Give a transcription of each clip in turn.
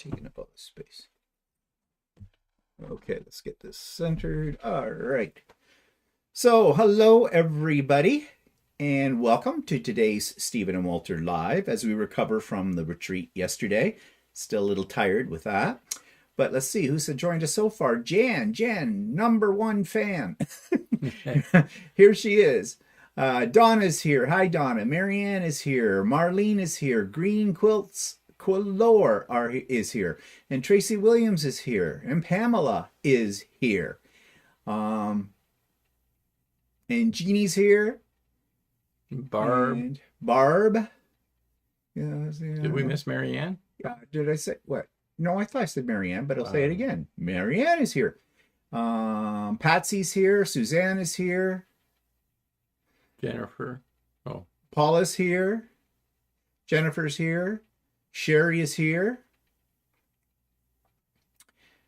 taking up all the space. Okay, let's get this centered. All right. So, hello everybody, and welcome to today's Stephen and Walter Live as we recover from the retreat yesterday. Still a little tired with that. But let's see who's joined us so far. Jan, number one fan. Here she is. Donna's here. Hi, Donna. Marianne is here. Marlene is here. Green Quilter is here. And Tracy Williams is here. And Pamela is here. And Jeannie's here. Barb. And Barb. Did we miss Marianne? Did I say what? No, I thought I said Marianne, but I'll say it again. Marianne is here. Patsy's here. Suzanne is here. Jennifer. Oh. Paula's here. Jennifer's here. Sherry is here.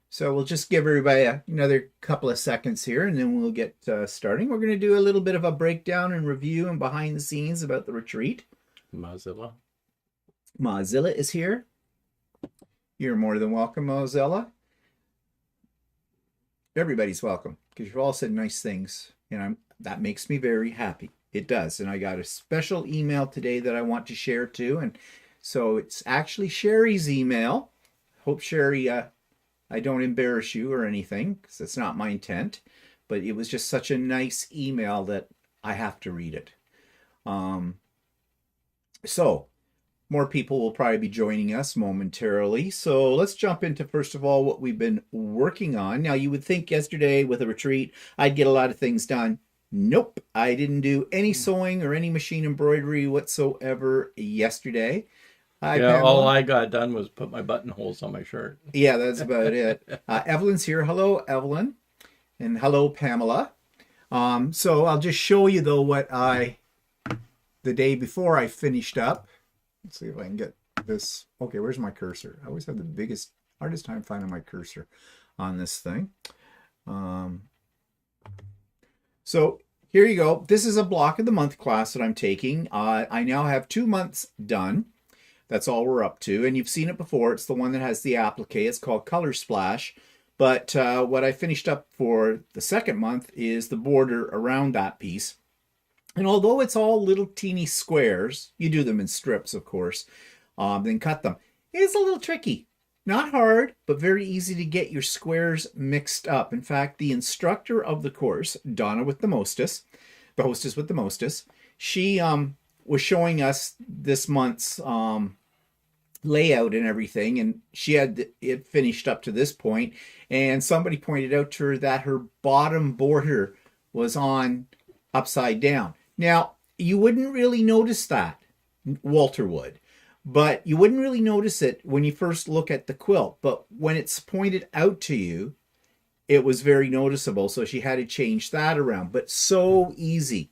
So we'll just give everybody another couple of seconds here, and then we'll get starting. We're going to do a little bit of a breakdown and review and behind the scenes about the retreat. Mozilla is here. You're more than welcome, Mozilla. Everybody's welcome because you've all said nice things, and that makes me very happy. It does, and I got a special email today that I want to share too, and so it's actually Sherry's email. Hope Sherry, I don't embarrass you or anything because it's not my intent, but it was just such a nice email that I have to read it. So more people will probably be joining us momentarily. So let's jump into, first of all, what we've been working on. Now, you would think yesterday with a retreat, I'd get a lot of things done. Nope, I didn't do any sewing or any machine embroidery whatsoever yesterday. Hi, yeah, Pamela. All I got done was put my buttonholes on my shirt. Yeah, that's about it. Evelyn's here. Hello, Evelyn. And hello, Pamela. So I'll just show you, though, what the day before I finished up. Let's see if I can get this. Okay, where's my cursor? I always have the hardest time finding my cursor on this thing. So here you go. This is a block of the month class that I'm taking. I now have 2 months done. That's all we're up to. And you've seen it before. It's the one that has the applique. It's called Color Splash. But what I finished up for the second month is the border around that piece. And although it's all little teeny squares, you do them in strips, of course, then cut them. It's a little tricky. Not hard, but very easy to get your squares mixed up. In fact, the instructor of the course, Donna with the hostess with the mostest, she was showing us this month's layout and everything, and she had it finished up to this point, and somebody pointed out to her that her bottom border was on upside down. Now, you wouldn't really notice that. Walter would. But you wouldn't really notice it when you first look at the quilt. But when it's pointed out to you, it was very noticeable. So she had to change that around. But so easy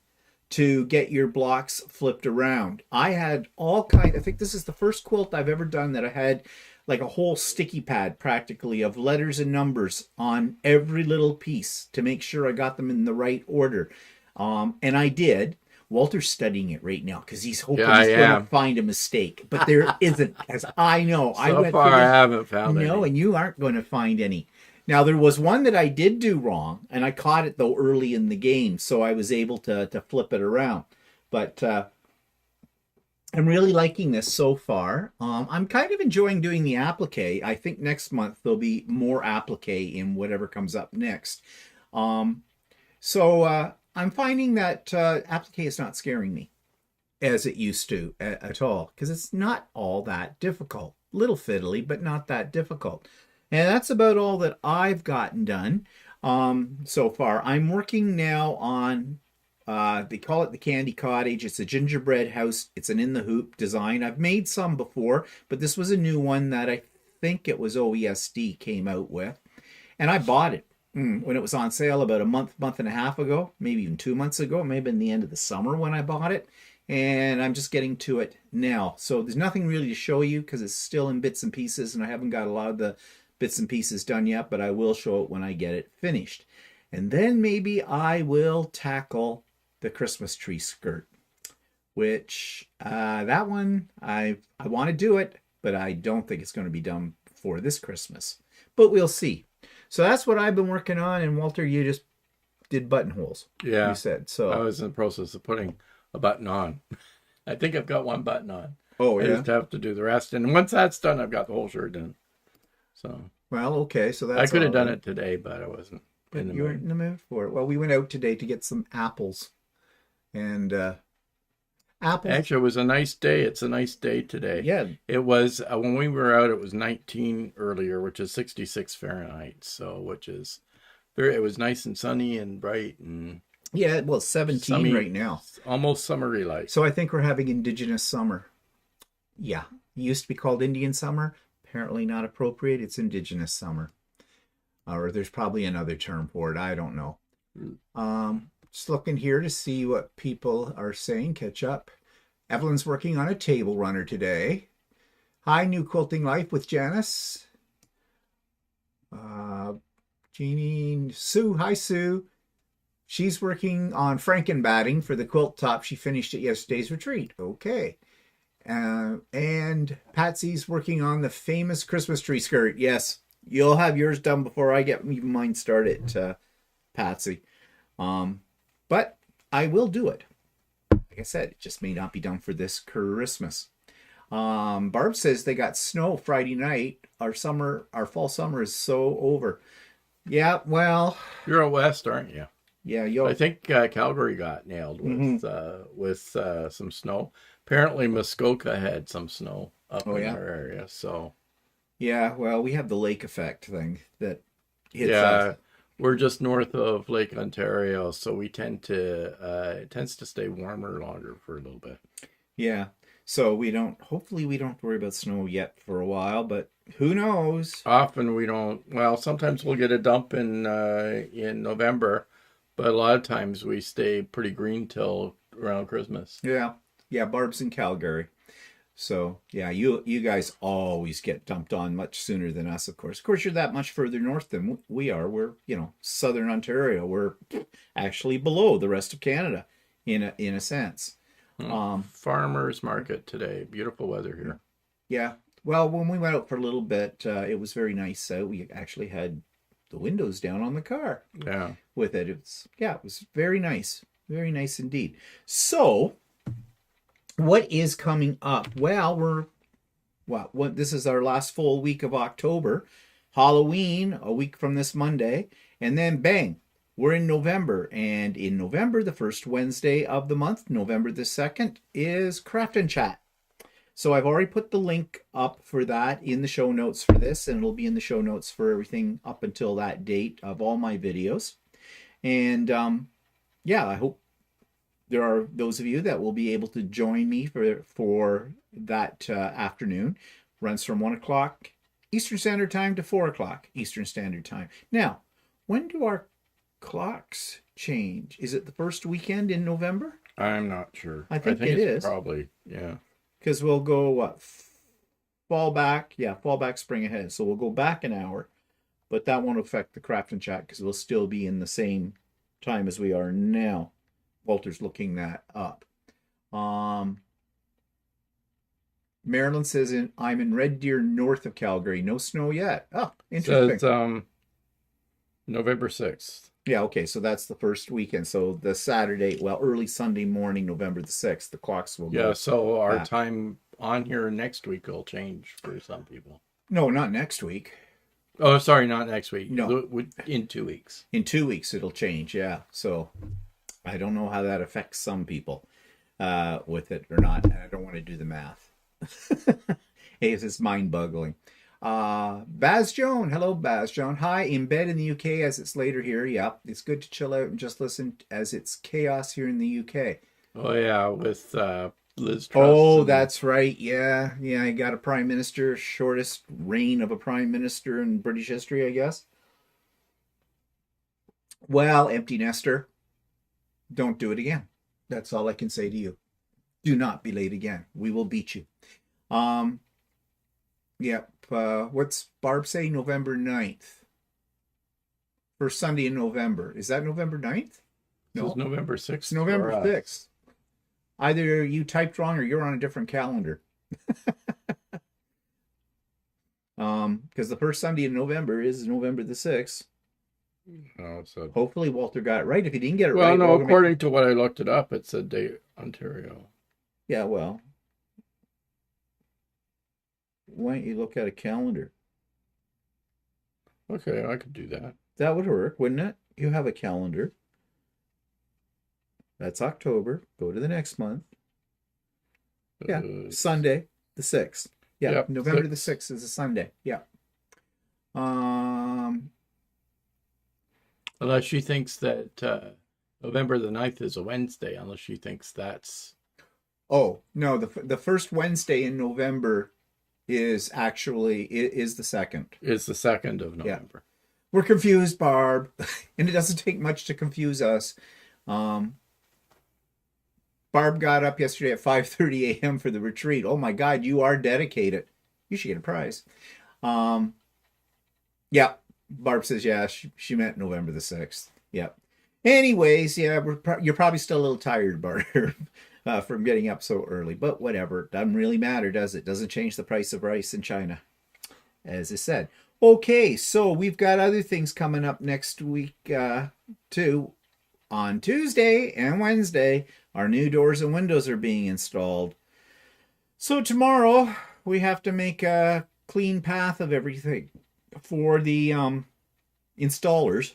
to get your blocks flipped around. I had all kinds. I think this is the first quilt I've ever done that I had like a whole sticky pad practically of letters and numbers on every little piece to make sure I got them in the right order. And I did. Walter's studying it right now because he's hoping he's going to find a mistake. But there isn't, as I know. So far, I haven't found any. No, and you aren't going to find any. Now, there was one that I did do wrong, and I caught it, though, early in the game, so I was able to flip it around. But I'm really liking this so far. I'm kind of enjoying doing the applique. I think next month there'll be more applique in whatever comes up next. I'm finding that applique is not scaring me as it used to at all, because it's not all that difficult. Little fiddly, but not that difficult. And that's about all that I've gotten done so far. I'm working now on, they call it the Candy Cottage. It's a gingerbread house. It's an in-the-hoop design. I've made some before, but this was a new one that I think it was OESD came out with. And I bought it when it was on sale about a month and a half ago, maybe even 2 months ago. It may have been the end of the summer when I bought it. And I'm just getting to it now. So there's nothing really to show you because it's still in bits and pieces, and I haven't got a lot of the bits and pieces done yet, but I will show it when I get it finished. And then maybe I will tackle the Christmas tree skirt, which that one, I want to do it, but I don't think it's going to be done for this Christmas. But we'll see. So that's what I've been working on. And Walter, you just did buttonholes. Yeah. You said so. I was in the process of putting a button on. I think I've got one button on. Oh, I yeah. just have to do the rest. And once that's done, I've got the whole shirt done. So. Well, okay. So that's I could have all done right. it today, but I wasn't in the You weren't mood. in the mood for it. Well, we went out today to get some apples. And apples. Actually, it was a nice day. It's a nice day today. Yeah. It was, when we were out, it was 19 earlier, which is 66 Fahrenheit. So, it was nice and sunny and bright and Yeah, well, 17 right now. almost summery like. So I think we're having Indigenous summer. Yeah. It used to be called Indian summer. Apparently not appropriate. It's Indigenous summer. Or there's probably another term for it. I don't know. Just looking here to see what people are saying. Catch up. Evelyn's working on a table runner today. Hi, New Quilting Life with Janice. Jeannie, Sue. Hi, Sue. She's working on frankenbatting for the quilt top. She finished at yesterday's retreat. Okay. And Patsy's working on the famous Christmas tree skirt. Yes, you'll have yours done before I get even mine started, Patsy. But I will do it. Like I said, it just may not be done for this Christmas. Barb says they got snow Friday night. Our fall summer is so over. Yeah, well, You're out west, aren't you? yeah, I think Calgary got nailed with some snow. Apparently, Muskoka had some snow up in our area. So, yeah, well, we have the lake effect thing that hits yeah, us. we're just north of Lake Ontario, so we tend to it tends to stay warmer longer for a little bit. Yeah, so hopefully we don't have to worry about snow yet for a while, but who knows? Often we don't. Well, sometimes we'll get a dump in November, but a lot of times we stay pretty green till around Christmas. Yeah, Barb's in Calgary. So, yeah, you guys always get dumped on much sooner than us, of course. Of course, you're that much further north than we are. We're, southern Ontario. We're actually below the rest of Canada in a sense. Farmers market today. Beautiful weather here. Yeah. Well, when we went out for a little bit, it was very nice out. We actually had the windows down on the car. Yeah. With it. It was very nice. Very nice indeed. So, what is coming up? Well, this is our last full week of October. Halloween, a week from this Monday. And then, bang, we're in November. And in November, the first Wednesday of the month, November the 2nd, is Craft and Chat. So I've already put the link up for that in the show notes for this, and it'll be in the show notes for everything up until that date of all my videos. And I hope there are those of you that will be able to join me for that afternoon. Runs from 1 o'clock Eastern Standard Time to 4 o'clock Eastern Standard Time. Now, when do our clocks change? Is it the first weekend in November? I'm not sure. I think it's it is. Probably, yeah. Because we'll go, fall back, spring ahead. So we'll go back an hour, but that won't affect the Craft and Chat because we'll still be in the same time as we are now. Walter's looking that up. Marilyn says, I'm in Red Deer, north of Calgary. No snow yet. Oh, interesting. So it's November 6th. Yeah, okay, so that's the first weekend. So the Saturday, early Sunday morning, November the 6th, the clocks will go. Yeah, so our back. time on here next week will change for some people. No, not next week. Oh, sorry, not next week. No. In 2 weeks. In 2 weeks, it'll change, yeah. So I don't know how that affects some people with it or not. I don't want to do the math. It's mind-boggling. Baz Joan. Hello, Baz Joan. Hi, in bed in the UK as it's later here. Yeah, it's good to chill out and just listen as it's chaos here in the UK. Oh, yeah, with Liz Truss. Oh, that's right. Yeah, I got a prime minister, shortest reign of a prime minister in British history, I guess. Well, empty nester, don't do it again. That's all I can say to you. Do not be late again. We will beat you. Yep. What's Barb say? November 9th. First Sunday in November. Is that November 9th? No. It's November 6th. It's November 6th. Either you typed wrong or you're on a different calendar. Because the first Sunday in November is November the 6th. Oh, so Hopefully Walter got it right. If he didn't get it well, right, no. we're gonna make... According to what I looked it up, it said Ontario. Yeah, well, why don't you look at a calendar? Okay, I could do that. That would work, wouldn't it? You have a calendar. That's October. Go to the next month. Yeah, Sunday the 6th. Yeah, Yep, November the 6th is a Sunday. Yeah. Unless she thinks that November the 9th is a Wednesday, unless she thinks that's... Oh, no, the first Wednesday in November is actually is the 2nd. Is the 2nd of November. Yeah. We're confused, Barb, and it doesn't take much to confuse us. Barb got up yesterday at 5:30 a.m. for the retreat. Oh my God, you are dedicated. You should get a prize. Yeah, Barb says, yeah, she meant November the 6th. Yep. Anyways, yeah, you're probably still a little tired, Barb, from getting up so early. But whatever. Doesn't really matter, does it? Doesn't change the price of rice in China, as I said. Okay, so we've got other things coming up next week, too. On Tuesday and Wednesday, our new doors and windows are being installed. So tomorrow, we have to make a clean path of everything for the installers.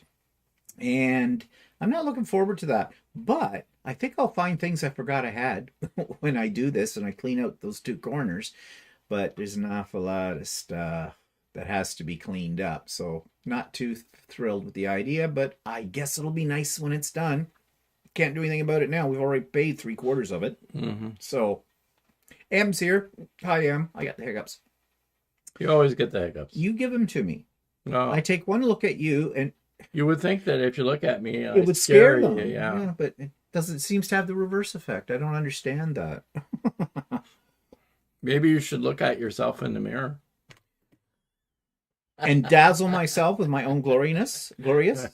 And I'm not looking forward to that. But I think I'll find things I forgot I had when I do this and I clean out those two corners. But there's an awful lot of stuff that has to be cleaned up. So not too thrilled with the idea, but I guess it'll be nice when it's done. Can't do anything about it now. We've already paid 3/4 of it. Mm-hmm. So M's here. Hi, Em. I got the hiccups. You always get the hiccups. You give them to me. No. I take one look at you and you would think that if you look at me, it would scare them. Yeah, but it doesn't. It seems to have the reverse effect. I don't understand that. Maybe you should look at yourself in the mirror. And dazzle myself with my own gloriousness, what,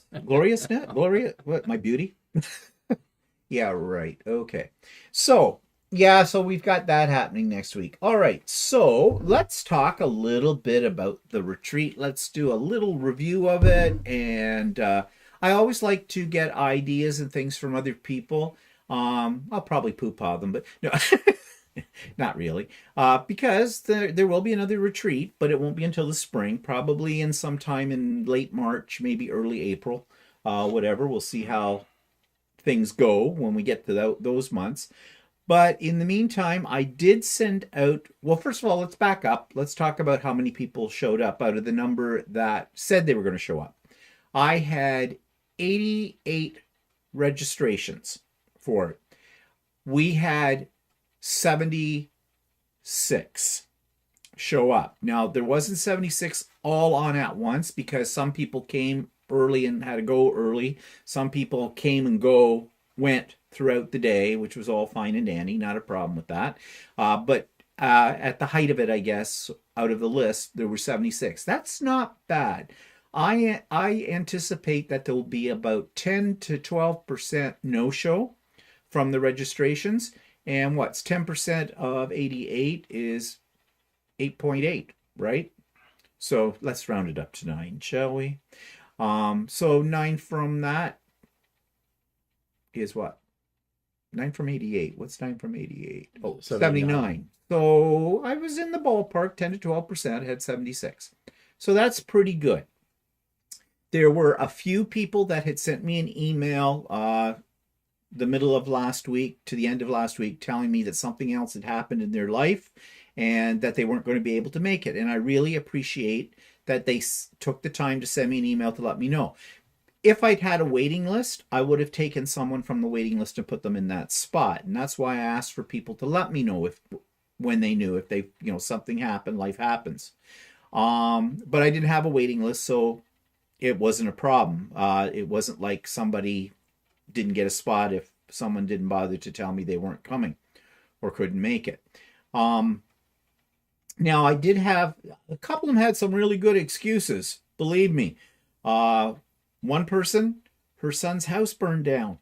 my beauty? Yeah, right. Okay. So we've got that happening next week. All right. So let's talk a little bit about the retreat. Let's do a little review of it. And I always like to get ideas and things from other people. I'll probably poo-paw them, but no. Not really, because there will be another retreat, but it won't be until the spring, probably in sometime in late March, maybe early April, whatever. We'll see how things go when we get to those months. But in the meantime, I did send out, well, first of all, let's back up. Let's talk about how many people showed up out of the number that said they were going to show up. I had 88 registrations for it. We had 76 show up. Now, there wasn't 76 all on at once because some people came early and had to go early. Some people came and went throughout the day, which was all fine and dandy. Not a problem with that. But at the height of it, I guess, out of the list, there were 76. That's not bad. I anticipate that there will be about 10 to 12% no-show from the registrations. And what's 10% of 88 is 8.8, right? So let's round it up to 9, shall we? So 9 from that is what? 9 from 88. What's 9 from 88? Oh, 79. So I was in the ballpark, 10 to 12%, had 76. So that's pretty good. There were a few people that had sent me an email the middle of last week to the end of last week telling me that something else had happened in their life and that they weren't going to be able to make it. And I really appreciate that they took the time to send me an email to let me know. If I'd had a waiting list, I would have taken someone from the waiting list and put them in that spot. And that's why I asked for people to let me know when they knew, if they, something happened, life happens. But I didn't have a waiting list, so it wasn't a problem. It wasn't like somebody didn't get a spot if someone didn't bother to tell me they weren't coming or couldn't make it. Now, I did have a couple of them had some really good excuses, believe me. One person, her son's house burned down.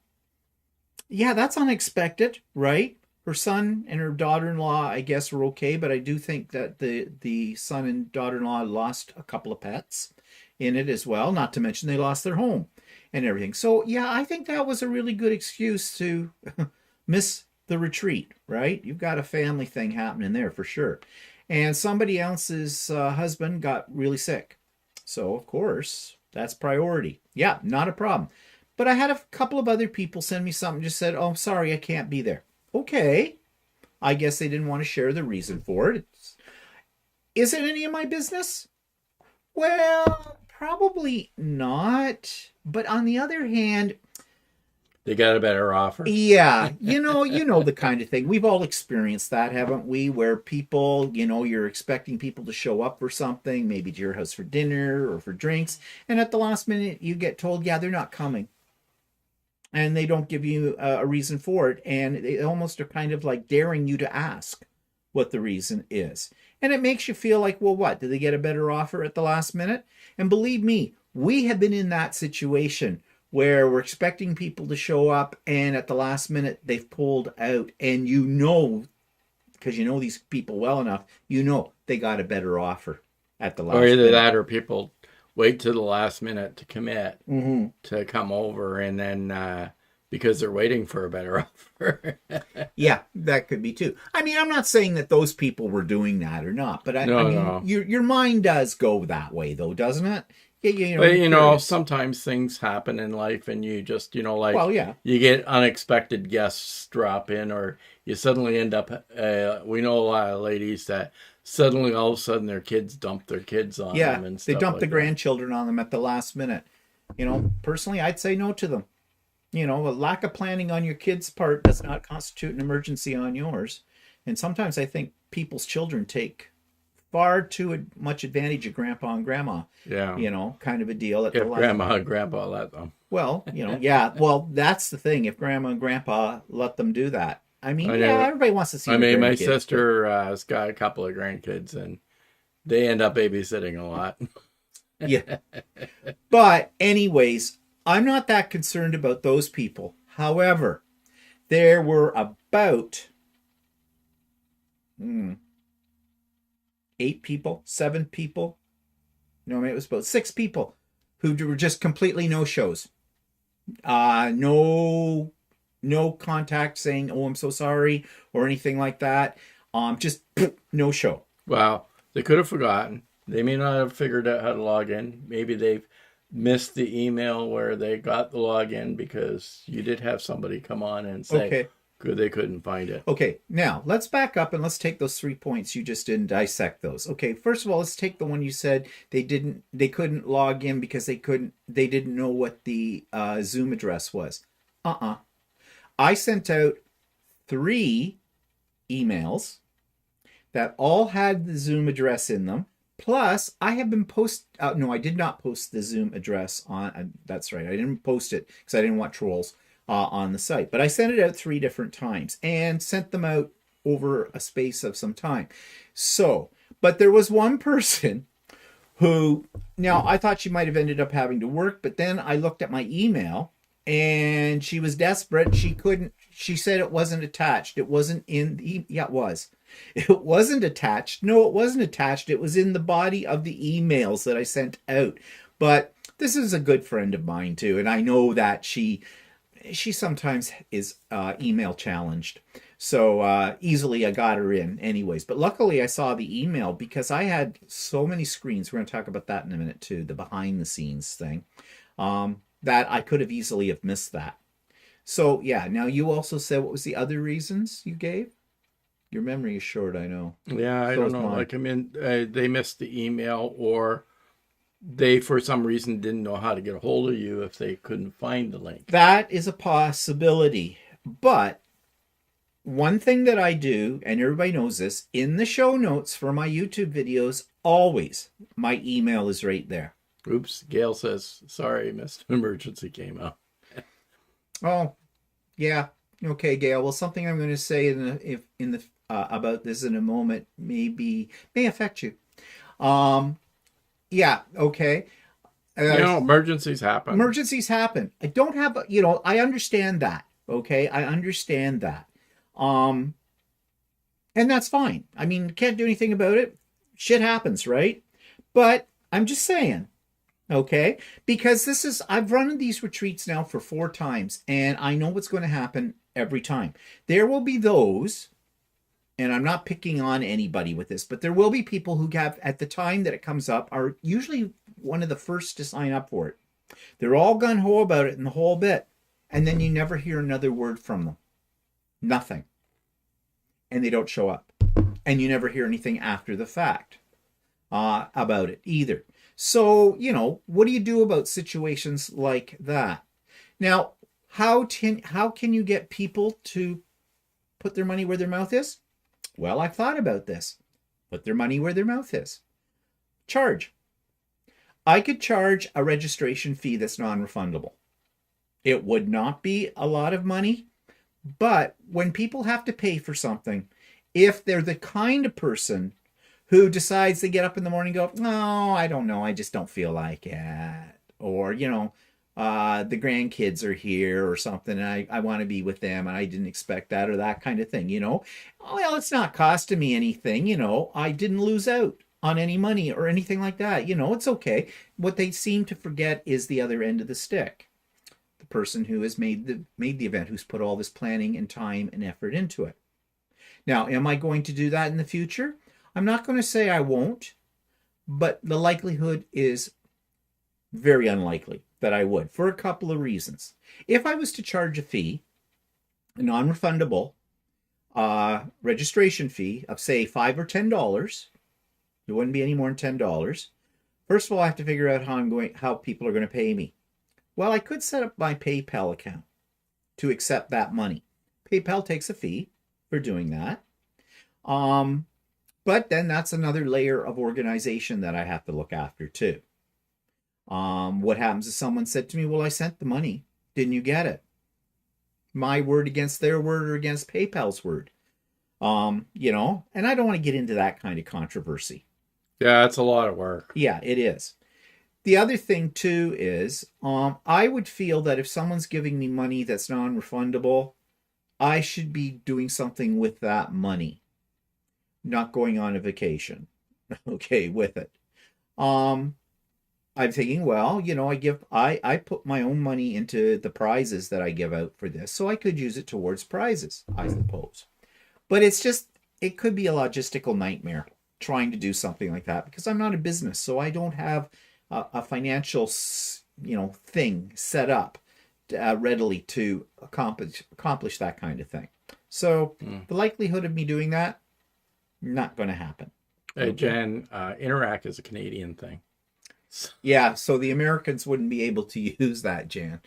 Yeah, that's unexpected, right? Her son and her daughter-in-law, I guess, were okay, but I do think that the son and daughter-in-law lost a couple of pets in it as well, not to mention they lost their home and everything. So, yeah, I think that was a really good excuse to miss the retreat, right? You've got a family thing happening there for sure. And somebody else's husband got really sick. So, of course, that's priority. Yeah, not a problem. But I had a couple of other people send me something, just said, oh, sorry, I can't be there. Okay. I guess they didn't want to share the reason for it. Is it any of my business? Well, probably not. But on the other hand, They got a better offer. yeah, you know the kind of thing. We've all experienced that, haven't we? Where people, you're expecting people to show up for something, maybe to your house for dinner or for drinks, and at the last minute you get told, yeah, they're not coming. And they don't give you a reason for it, and they almost are kind of like daring you to ask what the reason is. And it makes you feel like, well, what? Did they get a better offer at the last minute? And believe me, we have been in that situation where we're expecting people to show up, and at the last minute they've pulled out, and because you know these people well enough, they got a better offer at the last minute. Or either that, or people wait to the last minute to commit Mm-hmm. to come over, and then because they're waiting for a better offer. Yeah, that could be too. I mean, I'm not saying that those people were doing that or not, but I mean, No. your mind does go that way, though, doesn't it? Yeah, But curious. sometimes things happen in life, and you just like, Well, yeah. you get unexpected guests drop in, or you suddenly end up. We know a lot of ladies that suddenly all of a sudden their kids dump their kids on Yeah, them, and they stuff dump like the that. grandchildren on them at the last minute. Personally, I'd say no to them. A lack of planning on your kid's part does not constitute an emergency on yours. And sometimes I think people's children take far too much advantage of grandpa and grandma. Yeah. Kind of a deal at the If last. grandma and grandpa let them. Well, yeah. Well, that's the thing. If grandma and grandpa let them do that, I mean, I yeah, know. everybody wants to see. I their mean, my grandkids, sister has got a couple of grandkids, and they end up babysitting a lot. but- yeah. But anyways, I'm not that concerned about those people. However, there were about 8 people, 7 people. No, it was about 6 people who were just completely no shows. No contact saying, "Oh, I'm so sorry," or anything like that. Just no show. Well, they could have forgotten. They may not have figured out how to log in. Maybe they've missed the email where they got the login, because you did have somebody come on and say, Okay. good, they couldn't find it. Okay, now let's back up and let's take those 3 points you just did and dissect those. Okay, first of all, let's take the one you said they couldn't log in because they didn't know what the Zoom address was. I sent out 3 emails that all had the Zoom address in them. Plus, I have been no, I did not post the Zoom address on. That's right, I didn't post it because I didn't want trolls on the site. But I sent it out 3 different times and sent them out over a space of some time. So, but there was one person who, now I thought she might have ended up having to work, but then I looked at my email and she was desperate. She said it wasn't attached. It wasn't in the, yeah, it was. It wasn't attached. No, it wasn't attached. It was in the body of the emails that I sent out. But this is a good friend of mine too, and I know that she sometimes is email challenged. So easily I got her in anyways. But luckily I saw the email because I had so many screens. We're going to talk about that in a minute too, the behind the scenes thing, that I could have easily have missed that. So yeah, now you also said, what was the other reasons you gave? Your memory is short, I know. Yeah, I So don't is know. mine. Like, I mean, they missed the email, or they, for some reason, didn't know how to get a hold of you if they couldn't find the link. That is a possibility. But one thing that I do, and everybody knows this, in the show notes for my YouTube videos, always my email is right there. Oops, Gail says, sorry, missed emergency came up. Oh, yeah. Okay, Gail. Well, something I'm going to say about this in a moment may affect you. Yeah. Okay. Emergencies happen. Emergencies happen. I don't have, I understand that. Okay. I understand that. And that's fine. I mean, can't do anything about it. Shit happens, right? But I'm just saying, okay? Because I've run these retreats now for 4 times, and I know what's going to happen every time. There will be those, and I'm not picking on anybody with this, but there will be people who have, at the time that it comes up, are usually one of the first to sign up for it. They're all gung-ho about it in the whole bit, and then you never hear another word from them. Nothing. And they don't show up. And you never hear anything after the fact about it either. So, what do you do about situations like that? Now, how can you get people to put their money where their mouth is? Well, I've thought about this. Put their money where their mouth is. Charge. I could charge a registration fee that's non-refundable. It would not be a lot of money, but when people have to pay for something, if they're the kind of person who decides to get up in the morning and go, no, I don't know, I just don't feel like it. Or, the grandkids are here or something, and I want to be with them, and I didn't expect that, or that kind of thing, Well, it's not costing me anything, I didn't lose out on any money or anything like that. It's okay. What they seem to forget is the other end of the stick. The person who has made the event, who's put all this planning and time and effort into it. Now, am I going to do that in the future? I'm not going to say I won't, but the likelihood is very unlikely that I would, for a couple of reasons. If I was to charge a fee, a non-refundable registration fee of, say, $5 or $10, it wouldn't be any more than $10. First of all, I have to figure out how people are going to pay me. Well, I could set up my PayPal account to accept that money. PayPal takes a fee for doing that. But then that's another layer of organization that I have to look after too. What happens if someone said to me, well, I sent the money. Didn't you get it? My word against their word or against PayPal's word. And I don't want to get into that kind of controversy. Yeah, it's a lot of work. Yeah, it is. The other thing too is, I would feel that if someone's giving me money that's non-refundable, I should be doing something with that money, not going on a vacation, okay, with it. I'm thinking, well, I put my own money into the prizes that I give out for this, so I could use it towards prizes, I suppose. But it could be a logistical nightmare trying to do something like that, because I'm not a business, so I don't have a financial, thing set up readily to accomplish that kind of thing. So the likelihood of me doing that, not going to happen. Hey, Jen, Interac is a Canadian thing. Yeah, so the Americans wouldn't be able to use that, Jan.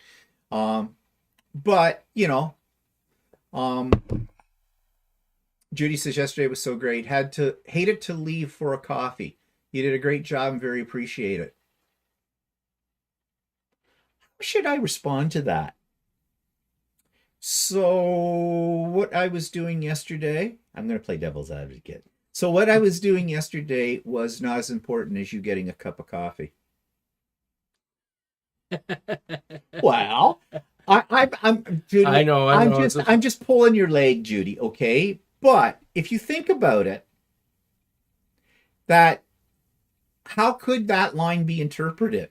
But, Judy says yesterday was so great. Hated to leave for a coffee. You did a great job and very appreciate it. How should I respond to that? So what I was doing yesterday, I'm going to play devil's advocate. So what I was doing yesterday was not as important as you getting a cup of coffee. Well, I'm Judy, I know. I'm just pulling your leg, Judy, okay? But if you think about it, how could that line be interpreted?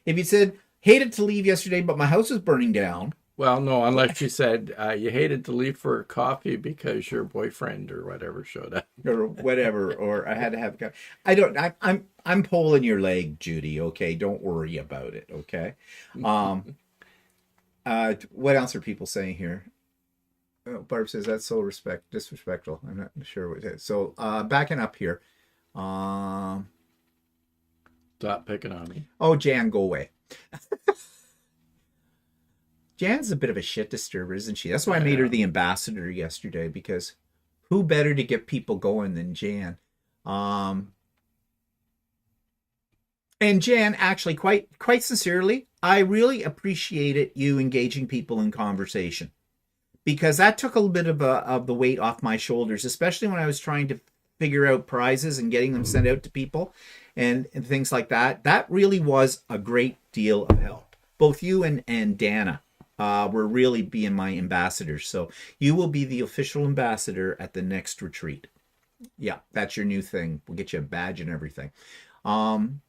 If you said, hated to leave yesterday, but my house is burning down. Well, no, unless you said you hated to leave for coffee because your boyfriend or whatever showed up. Or whatever, or I had to have coffee. I'm pulling your leg, Judy, okay? Don't worry about it, okay? What else are people saying here? Oh, Barb says that's so disrespectful. I'm not sure what it is. So backing up here. Stop picking on me. Oh, Jan, go away. Jan's a bit of a shit disturber, isn't she? That's why I made her the ambassador yesterday, because who better to get people going than Jan? And Jan, actually, quite sincerely, I really appreciated you engaging people in conversation, because that took a little bit of the weight off my shoulders, especially when I was trying to figure out prizes and getting them sent out to people and things like that. That really was a great deal of help. Both you and Dana were really being my ambassadors. So you will be the official ambassador at the next retreat. Yeah, that's your new thing. We'll get you a badge and everything.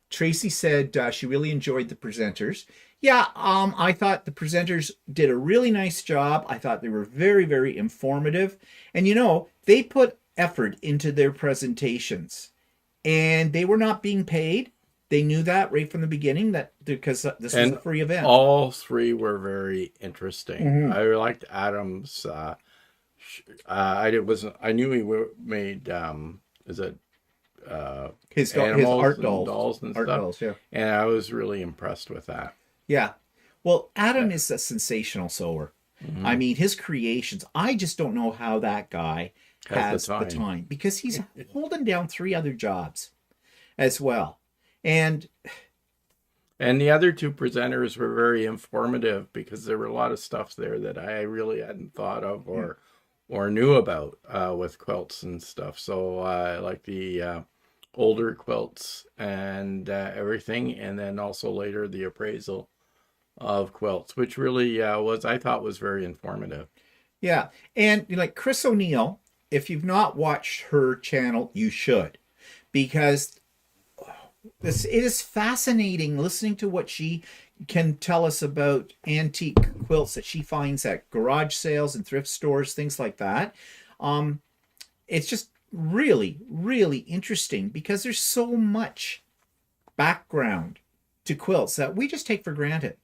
Tracy said she really enjoyed the presenters. Yeah, I thought the presenters did a really nice job. I thought they were very, very informative. And they put effort into their presentations. And they were not being paid. They knew that right from the beginning, that because this was a free event. All three were very interesting. Mm-hmm. I liked Adam's. I knew he made is it his animals art and dolls. dolls and Art stuff. dolls, yeah. And I was really impressed with that. Yeah. Well, Adam is a sensational sewer. Mm-hmm. I mean, his creations, I just don't know how that guy has the time because he's holding down 3 other jobs as well. And the other 2 presenters were very informative because there were a lot of stuff there that I really hadn't thought of or knew about with quilts and stuff. So I like the older quilts and everything, and then also later the appraisal of quilts, which really I thought was very informative. Yeah, and like Kris O'Neill, if you've not watched her channel, you should, because it is fascinating listening to what she can tell us about antique quilts that she finds at garage sales and thrift stores, things like that. It's just really, really interesting because there's so much background to quilts that we just take for granted.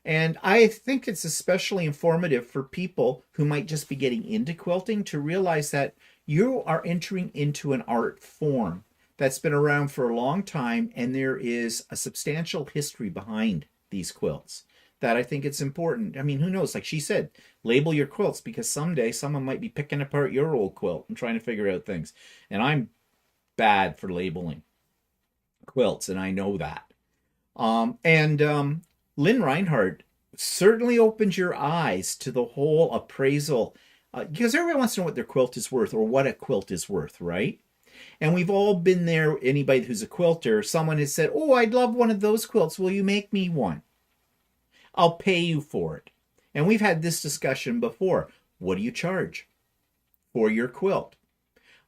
And I think it's especially informative for people who might just be getting into quilting to realize that you are entering into an art form that's been around for a long time, and there is a substantial history behind these quilts that I think it's important. I mean, who knows? Like she said, label your quilts because someday someone might be picking apart your old quilt and trying to figure out things. And I'm bad for labeling quilts, and I know that. Lynn Reinhart certainly opens your eyes to the whole appraisal because everyone wants to know what their quilt is worth or what a quilt is worth, right? And we've all been there. Anybody who's a quilter, someone has said, "Oh, I'd love one of those quilts. Will you make me one? I'll pay you for it." And we've had this discussion before. What do you charge for your quilt?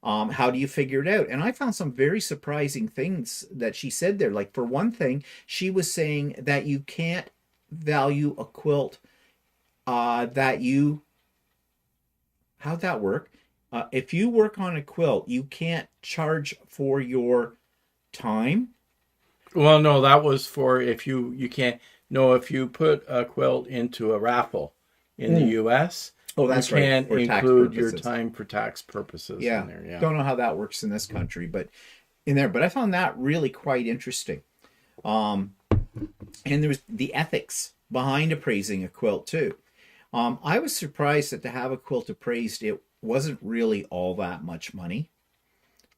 How do you figure it out? And I found some very surprising things that she said there. Like, for one thing, she was saying that you can't value a quilt how'd that work? If you work on a quilt, you can't charge for your time. Well, no, that was for if you can't. No, if you put a quilt into a raffle in the U.S., that's you can't right. include your time for tax purposes Yeah. in there. Yeah. Don't know how that works in this country, but I found that really quite interesting. And there was the ethics behind appraising a quilt too. I was surprised that to have a quilt appraised, it wasn't really all that much money.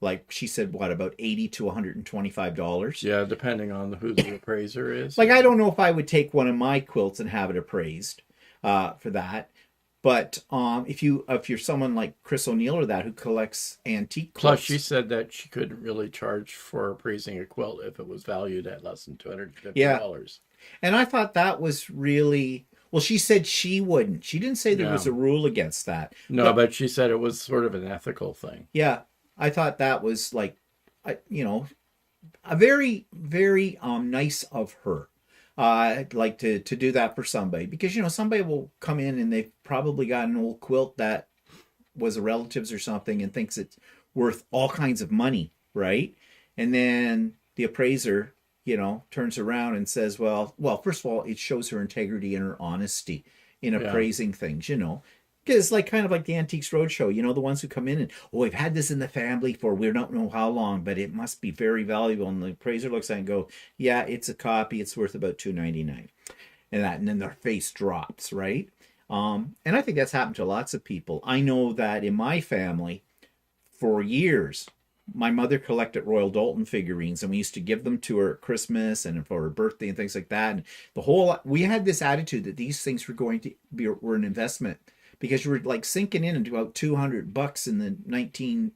Like she said, what, about $80 to $125? Yeah, depending on who the appraiser is. Like, I don't know if I would take one of my quilts and have it appraised for that. But if you're someone like Kris O'Neill or that who collects antique quilts. Plus, she said that she couldn't really charge for appraising a quilt if it was valued at less than $250. Yeah. And I thought that was really... Well, she said she wouldn't. She didn't say there was a rule against that. No, but she said it was sort of an ethical thing. Yeah. I thought that was like, a very, very nice of her. I'd like to do that for somebody because, somebody will come in and they've probably got an old quilt that was a relative's or something and thinks it's worth all kinds of money, right? And then the appraiser, turns around and says, well, first of all, it shows her integrity and her honesty in appraising things, Because it's kind of like the Antiques Roadshow, the ones who come in and, we've had this in the family for we don't know how long, but it must be very valuable. And the appraiser looks at it and go, yeah, it's a copy. It's worth about $2.99. And then their face drops, right? And I think that's happened to lots of people. I know that in my family, for years, my mother collected Royal Dalton figurines, and we used to give them to her at Christmas and for her birthday and things like that. And we had this attitude that these things were an investment. Because you were like sinking in into about $200 in the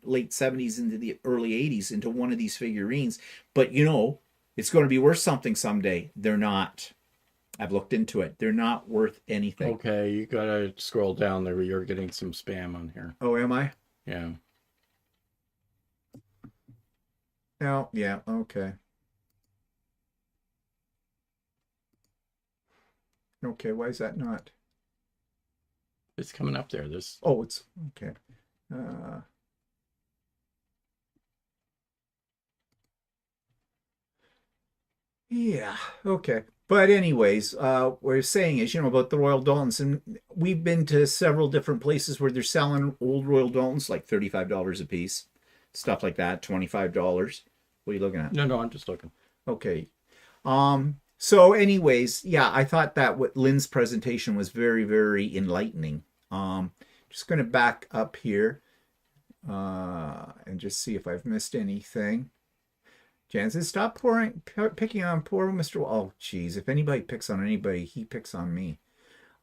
late 70s into the early 80s into one of these figurines. But it's going to be worth something someday. They're not. I've looked into it. They're not worth anything. Okay, you gotta scroll down there. You're getting some spam on here. Oh, am I? Yeah. Oh, yeah. Okay. Okay. Why is that not? It's coming up there. This Oh, it's okay. Uh, yeah. Okay. But anyways, what we're saying is, about the Royal Daltons, and we've been to several different places where they're selling old Royal Daltons like $35 a piece, stuff like that, $25. What are you looking at? no, I'm just looking. Okay. So anyways, yeah, I thought that what Lynn's presentation was very, very enlightening. Just going to back up here and just see if I've missed anything. Jan says, stop picking on poor Mr. Oh, geez, if anybody picks on anybody, he picks on me.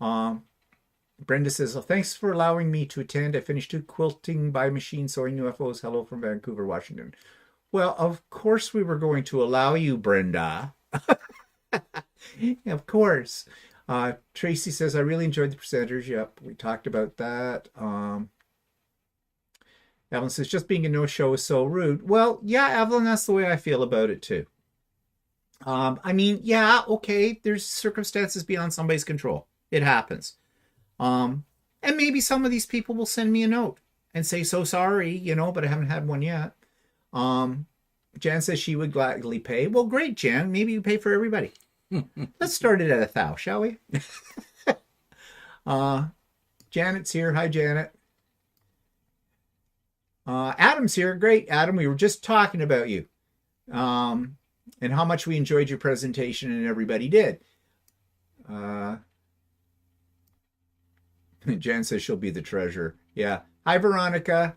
Brenda says, thanks for allowing me to attend. I finished 2 quilting by machine sewing UFOs. Hello from Vancouver, Washington. Well, of course we were going to allow you, Brenda. Of course. Tracy says, I really enjoyed the presenters. Yep, we talked about that. Evelyn says, just being a no-show is so rude. Well, yeah, Evelyn, that's the way I feel about it too. I mean, yeah, okay, there's circumstances beyond somebody's control. It happens. And maybe some of these people will send me a note and say, so sorry, but I haven't had one yet. Jan says she would gladly pay. Well, great, Jan. Maybe you pay for everybody. Let's start it at 1,000, shall we? Janet's here. Hi, Janet. Adam's here. Great, Adam. We were just talking about you and how much we enjoyed your presentation, and everybody did. Jan says she'll be the treasurer. Yeah. Hi, Veronica.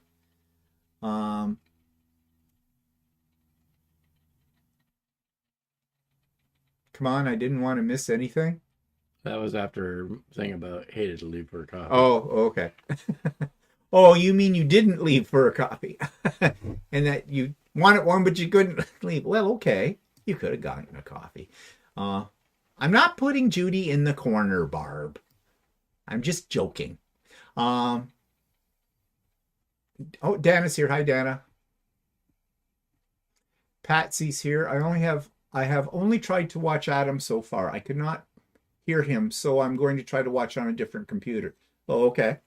Come on, I didn't want to miss anything. That was after saying about hated to leave for a coffee. Oh, okay. Oh, you mean you didn't leave for a coffee and that you wanted one, but you couldn't leave. Well, okay. You could have gotten a coffee. I'm not putting Judy in the corner, Barb. I'm just joking. Oh, Dana's here. Hi, Dana. Patsy's here. I have only tried to watch Adam so far. I could not hear him, so I'm going to try to watch on a different computer. Oh, okay.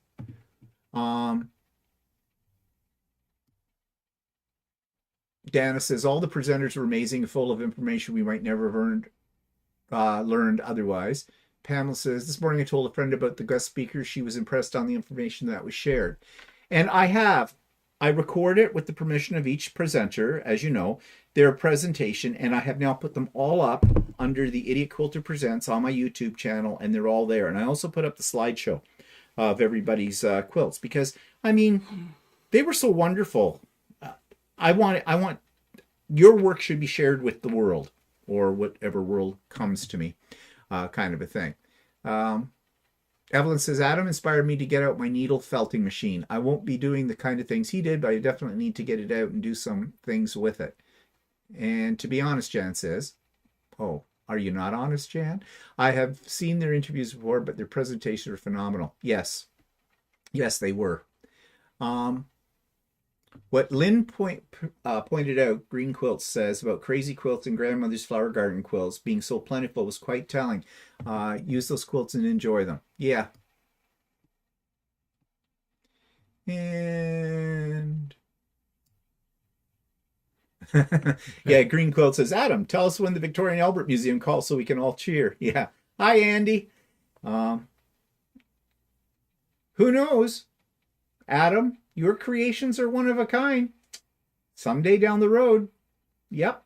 Dana says all the presenters were amazing, full of information we might never have learned otherwise. Pamela says, this morning I told a friend about the guest speakers. She was impressed on the information that was shared. And I record it with the permission of each presenter, as you know, their presentation, and I have now put them all up under the Idiot Quilter Presents on my YouTube channel, and they're all there. And I also put up the slideshow of everybody's quilts because, I mean, they were so wonderful. I want your work should be shared with the world, or whatever world comes to me, kind of a thing. Evelyn says, Adam inspired me to get out my needle felting machine. I won't be doing the kind of things he did, but I definitely need to get it out and do some things with it. And to be honest, Jan says, oh, are you not honest, Jan? I have seen their interviews before, but their presentations are phenomenal. Yes, they were. What Lynn pointed out, Green Quilts says about crazy quilts and grandmother's flower garden quilts being so plentiful was quite telling. Use those quilts and enjoy them. Yeah. And yeah, Green Quilt says, Adam, tell us when the Victoria and Albert Museum calls so we can all cheer. Yeah. Hi, Andy. Who knows? Adam, your creations are one of a kind. Someday down the road. Yep.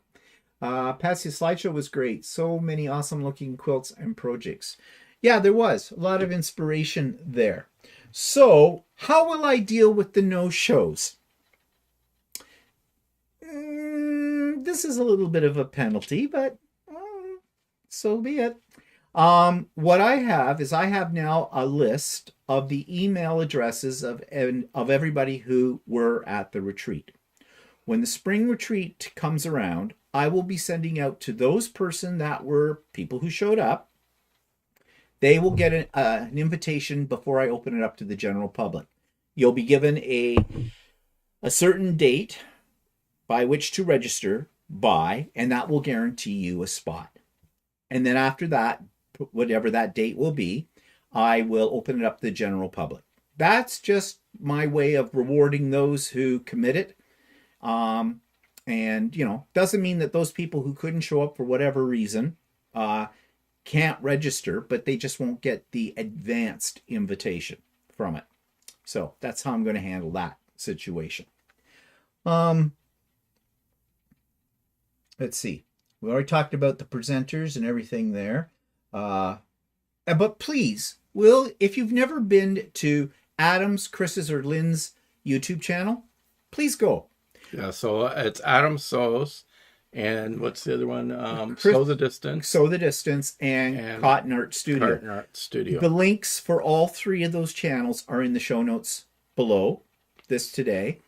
Patsy's slideshow was great. So many awesome looking quilts and projects. Yeah, there was a lot of inspiration there. So how will I deal with the no-shows? This is a little bit of a penalty, but so be it. What I have now a list of the email addresses of everybody who were at the retreat. When the spring retreat comes around, I will be sending out to those person that were people who showed up They will get an invitation before I open it up to the general public. You'll be given a certain date by which to register by, and that will guarantee you a spot. And then after that, whatever that date will be, I will open it up to the general public. That's just my way of rewarding those who commit it. And, doesn't mean that those people who couldn't show up for whatever reason can't register, but they just won't get the advanced invitation from it. So that's how I'm going to handle that situation. Let's see. We already talked about the presenters and everything there. But please, if you've never been to Adam's, Kris's, or Lynn's YouTube channel, please go. Yeah, so it's Adam Sows, and what's the other one? Kris, Sow the Distance. Sow the Distance, and Cotton Art Studio. Cotton Art Studio. The links for all three of those channels are in the show notes below this today.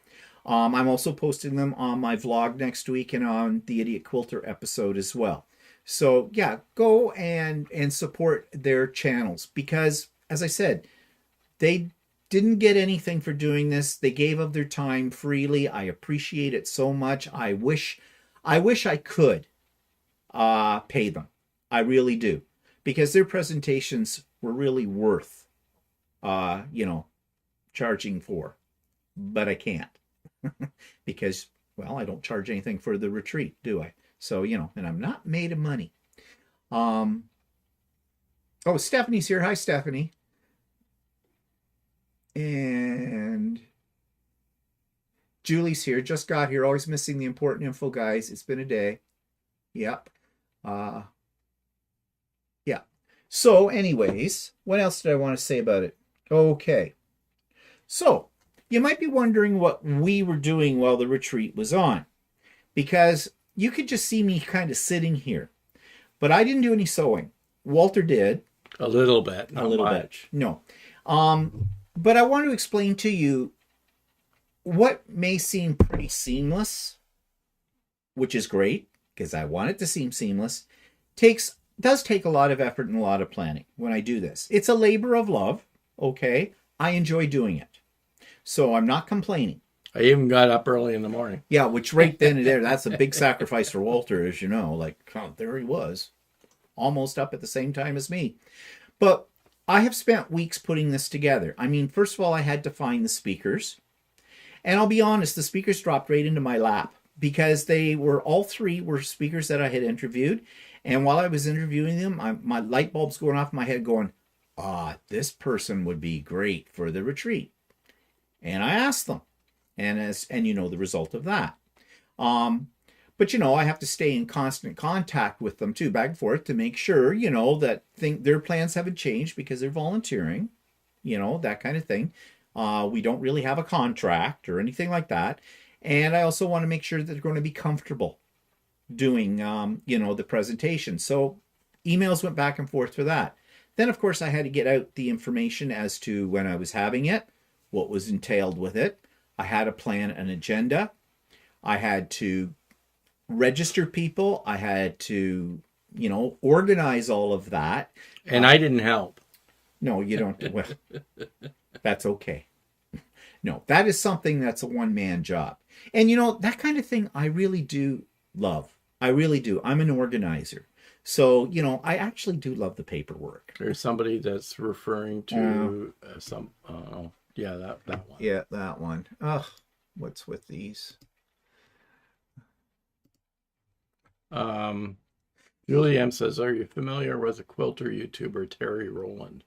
I'm also posting them on my vlog next week and on the Idiot Quilter episode as well. So yeah, go and support their channels because, as I said, they didn't get anything for doing this. They gave of their time freely. I appreciate it so much. I wish I could pay them. I really do, because their presentations were really worth charging for, but I can't. Because, well, I don't charge anything for the retreat, do I? So, and I'm not made of money. Oh, Stephanie's here. Hi, Stephanie. And Julie's here. Just got here. Always missing the important info, guys. It's been a day. Yep. Yeah. So, anyways, what else did I want to say about it? Okay. So, you might be wondering what we were doing while the retreat was on, because you could just see me kind of sitting here, but I didn't do any sewing. Walter did. A little bit, not a little much. bit. No. But I want to explain to you what may seem pretty seamless, which is great because I want it to seem seamless, does take a lot of effort and a lot of planning when I do this. It's a labor of love, okay? I enjoy doing it. So I'm not complaining. I even got up early in the morning. Yeah, which right then and there, that's a big sacrifice for Walter, as you know. Like, oh, there he was, almost up at the same time as me. But I have spent weeks putting this together. I mean, first of all, I had to find the speakers. And I'll be honest, the speakers dropped right into my lap because all three were speakers that I had interviewed. And while I was interviewing them, my light bulbs going off in my head going, this person would be great for the retreat. And I asked them. And the result of that. But I have to stay in constant contact with them too, back and forth, to make sure, that their plans haven't changed because they're volunteering, that kind of thing. We don't really have a contract or anything like that. And I also want to make sure that they're going to be comfortable doing, the presentation. So emails went back and forth for that. Then, of course, I had to get out the information as to when I was having it, what was entailed with it. I had to plan an agenda. I had to register people. I had to, organize all of that. And I didn't help. No, you don't. Well, that's okay. No, that is something that's a one-man job. And, that kind of thing I really do love. I really do. I'm an organizer. So, I actually do love the paperwork. There's somebody that's referring to some... yeah, that one. Yeah, that one. Ugh, what's with these? Julie M says, are you familiar with a quilter YouTuber, Terry Rowland?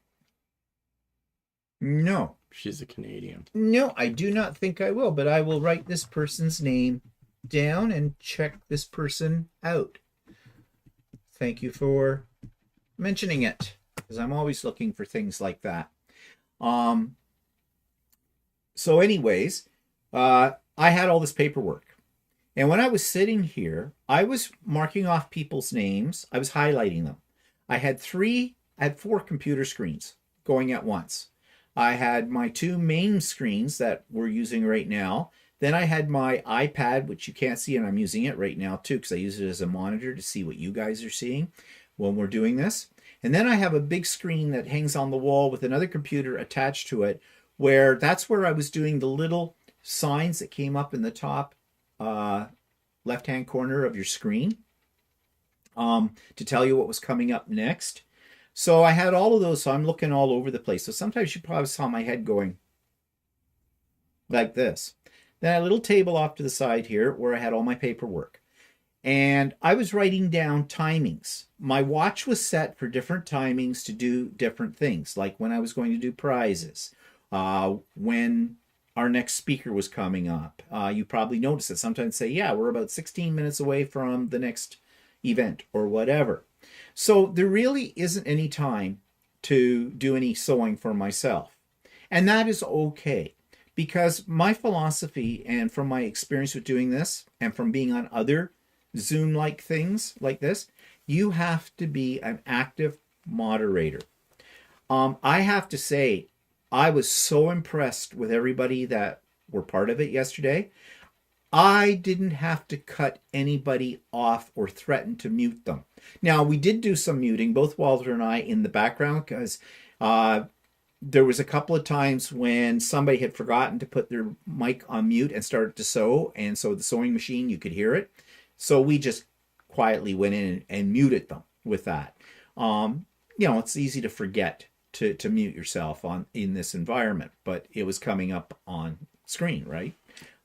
No. She's a Canadian. No, I do not think I will, but I will write this person's name down and check this person out. Thank you for mentioning it, because I'm always looking for things like that. So anyways, I had all this paperwork. And when I was sitting here, I was marking off people's names. I was highlighting them. I had 4 computer screens going at once. I had my 2 main screens that we're using right now. Then I had my iPad, which you can't see, and I'm using it right now too, because I use it as a monitor to see what you guys are seeing. when we're doing this. And then I have a big screen that hangs on the wall with another computer attached to it, where that's where I was doing the little signs that came up in the top left-hand corner of your screen to tell you what was coming up next. So I had all of those, so I'm looking all over the place. So sometimes you probably saw my head going like this. Then a little table off to the side here where I had all my paperwork. And I was writing down timings. My watch was set for different timings to do different things, like when I was going to do prizes, when our next speaker was coming up. You probably noticed that sometimes say, yeah, we're about 16 minutes away from the next event or whatever. So there really isn't any time to do any sewing for myself. And that is okay, because my philosophy, and from my experience with doing this and from being on other Zoom-like things like this, you have to be an active moderator. I have to say, I was so impressed with everybody that were part of it yesterday. I didn't have to cut anybody off or threaten to mute them. Now, we did do some muting, both Walter and I, in the background, because there was a couple of times when somebody had forgotten to put their mic on mute and started to sew, and so the sewing machine, you could hear it. So we just quietly went in and muted them with that. It's easy to forget to mute yourself in this environment, but it was coming up on screen, right?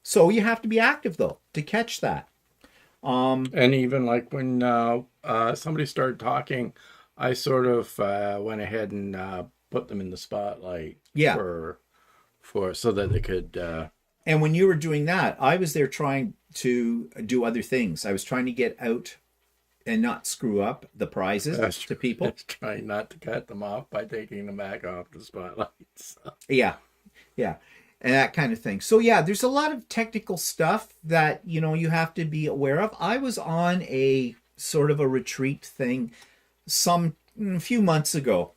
So you have to be active, though, to catch that. And even like when somebody started talking, I sort of went ahead and put them in the spotlight. Yeah. For so that they could. And when you were doing that, I was there trying to do other things. I was trying to get out and not screw up the prizes to people. Trying not to cut them off by taking them back off the spotlights. Yeah. And that kind of thing. So yeah, there's a lot of technical stuff that, you have to be aware of. I was on a sort of a retreat thing a few months ago,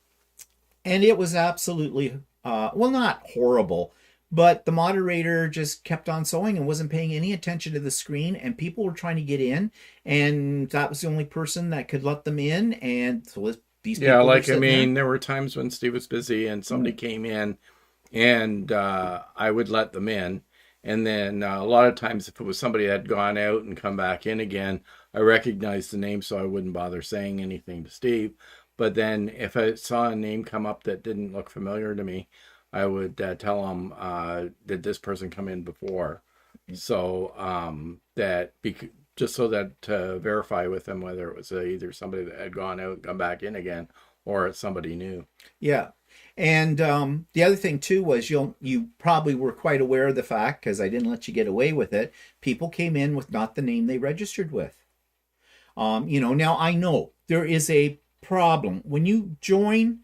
and it was absolutely, not horrible, but the moderator just kept on sewing and wasn't paying any attention to the screen, and people were trying to get in, and that was the only person that could let them in, and so these people there were times when Steve was busy and somebody came in, and I would let them in. And then a lot of times if it was somebody that had gone out and come back in again, I recognized the name, so I wouldn't bother saying anything to Steve. But then if I saw a name come up that didn't look familiar to me, I would tell them, did this person come in before? So just so that to verify with them whether it was either somebody that had gone out and come back in again, or it's somebody new. Yeah. And the other thing too was you probably were quite aware of the fact, because I didn't let you get away with it, people came in with not the name they registered with. Now I know there is a problem when you join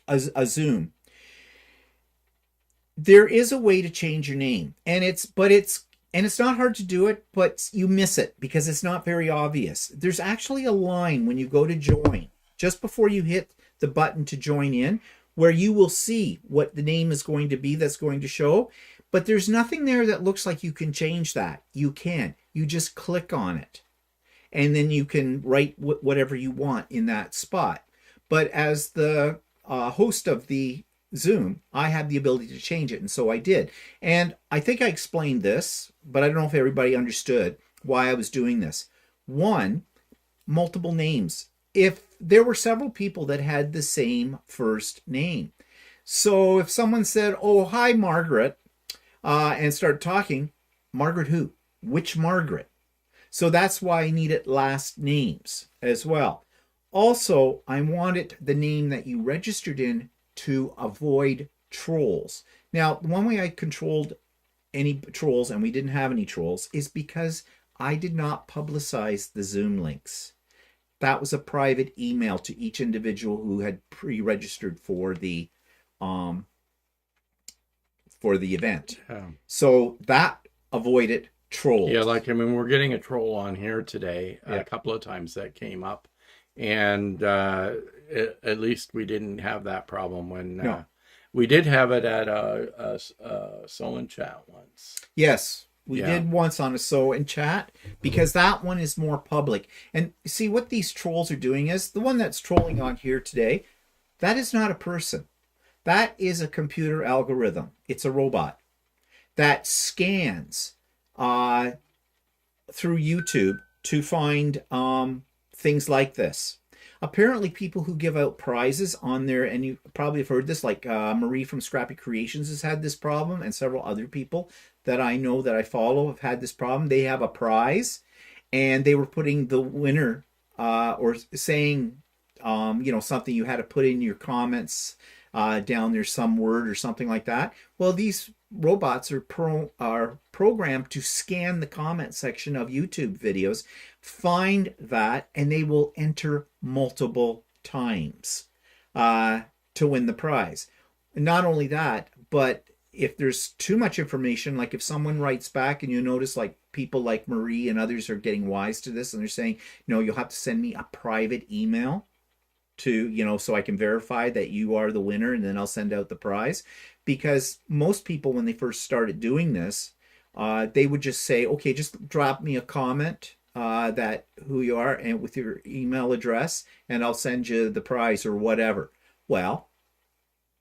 a Zoom. There is a way to change your name, and it's not hard to do it, but you miss it because it's not very obvious. There's actually a line when you go to join, just before you hit the button to join in, where you will see what the name is going to be that's going to show, but there's nothing there that looks like you can change that. You just click on it, and then you can write whatever you want in that spot. But as the host of the Zoom, I had the ability to change it, and so I did. And I think I explained this, but I don't know if everybody understood why I was doing this. One, multiple names. If there were several people that had the same first name. So if someone said, oh, hi, Margaret, and started talking, Margaret who? Which Margaret? So that's why I needed last names as well. Also, I wanted the name that you registered in to avoid trolls. Now, the one way I controlled any trolls, and we didn't have any trolls, is because I did not publicize the Zoom links. That was a private email to each individual who had pre-registered for the event. Yeah. So that avoided trolls. Yeah, we're getting a troll on here today. Yeah. A couple of times that came up, and at least we didn't have that problem when we did have it at a sew and chat once. Yes. We Yeah. did once on a So and Chat because that one is more public. And see what these trolls are doing is the one that's trolling on here today, that is not a person. That is a computer algorithm. It's a robot that scans through YouTube to find things like this. Apparently, people who give out prizes on there, and you probably have heard this, like Marie from Scrappy Creations has had this problem, and several other people that I know that I follow have had this problem. They have a prize, and they were putting the winner or saying, something you had to put in your comments down there, some word or something like that. Well, these robots are programmed to scan the comment section of YouTube videos, find that, and they will enter multiple times to win the prize. Not only that, but if there's too much information, like if someone writes back and you notice like people like Marie and others are getting wise to this and they're saying, no, you'll have to send me a private email to, so I can verify that you are the winner and then I'll send out the prize. Because most people, when they first started doing this, they would just say, okay, just drop me a comment that who you are and with your email address and I'll send you the prize or whatever. Well,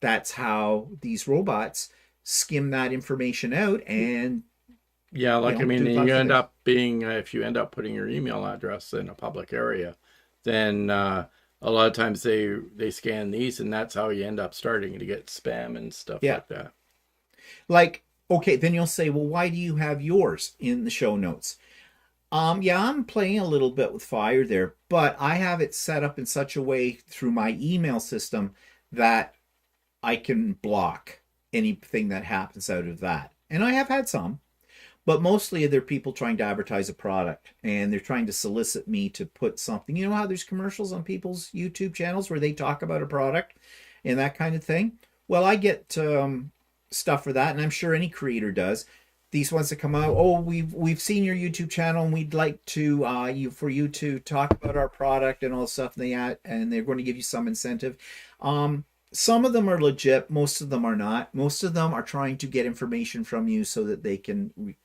that's how these robots skim that information out and Yeah, like I mean, do you lots of end things. up being if you end up putting your email address in a public area, then a lot of times they scan these, and that's how you end up starting to get spam and stuff Yeah. like that. Like, okay, then you'll say, well, why do you have yours in the show notes? Yeah, I'm playing a little bit with fire there, but I have it set up in such a way through my email system that I can block anything that happens out of that. And I have had some, but mostly they're people trying to advertise a product and they're trying to solicit me to put something. You know how there's commercials on people's YouTube channels where they talk about a product and that kind of thing? Well, I get stuff for that, and I'm sure any creator does. These ones that come out, oh, we've seen your YouTube channel and we'd like to you to talk about our product and all this stuff. And they're going to give you some incentive. Some of them are legit, most of them are not. Most of them are trying to get information from you so that they can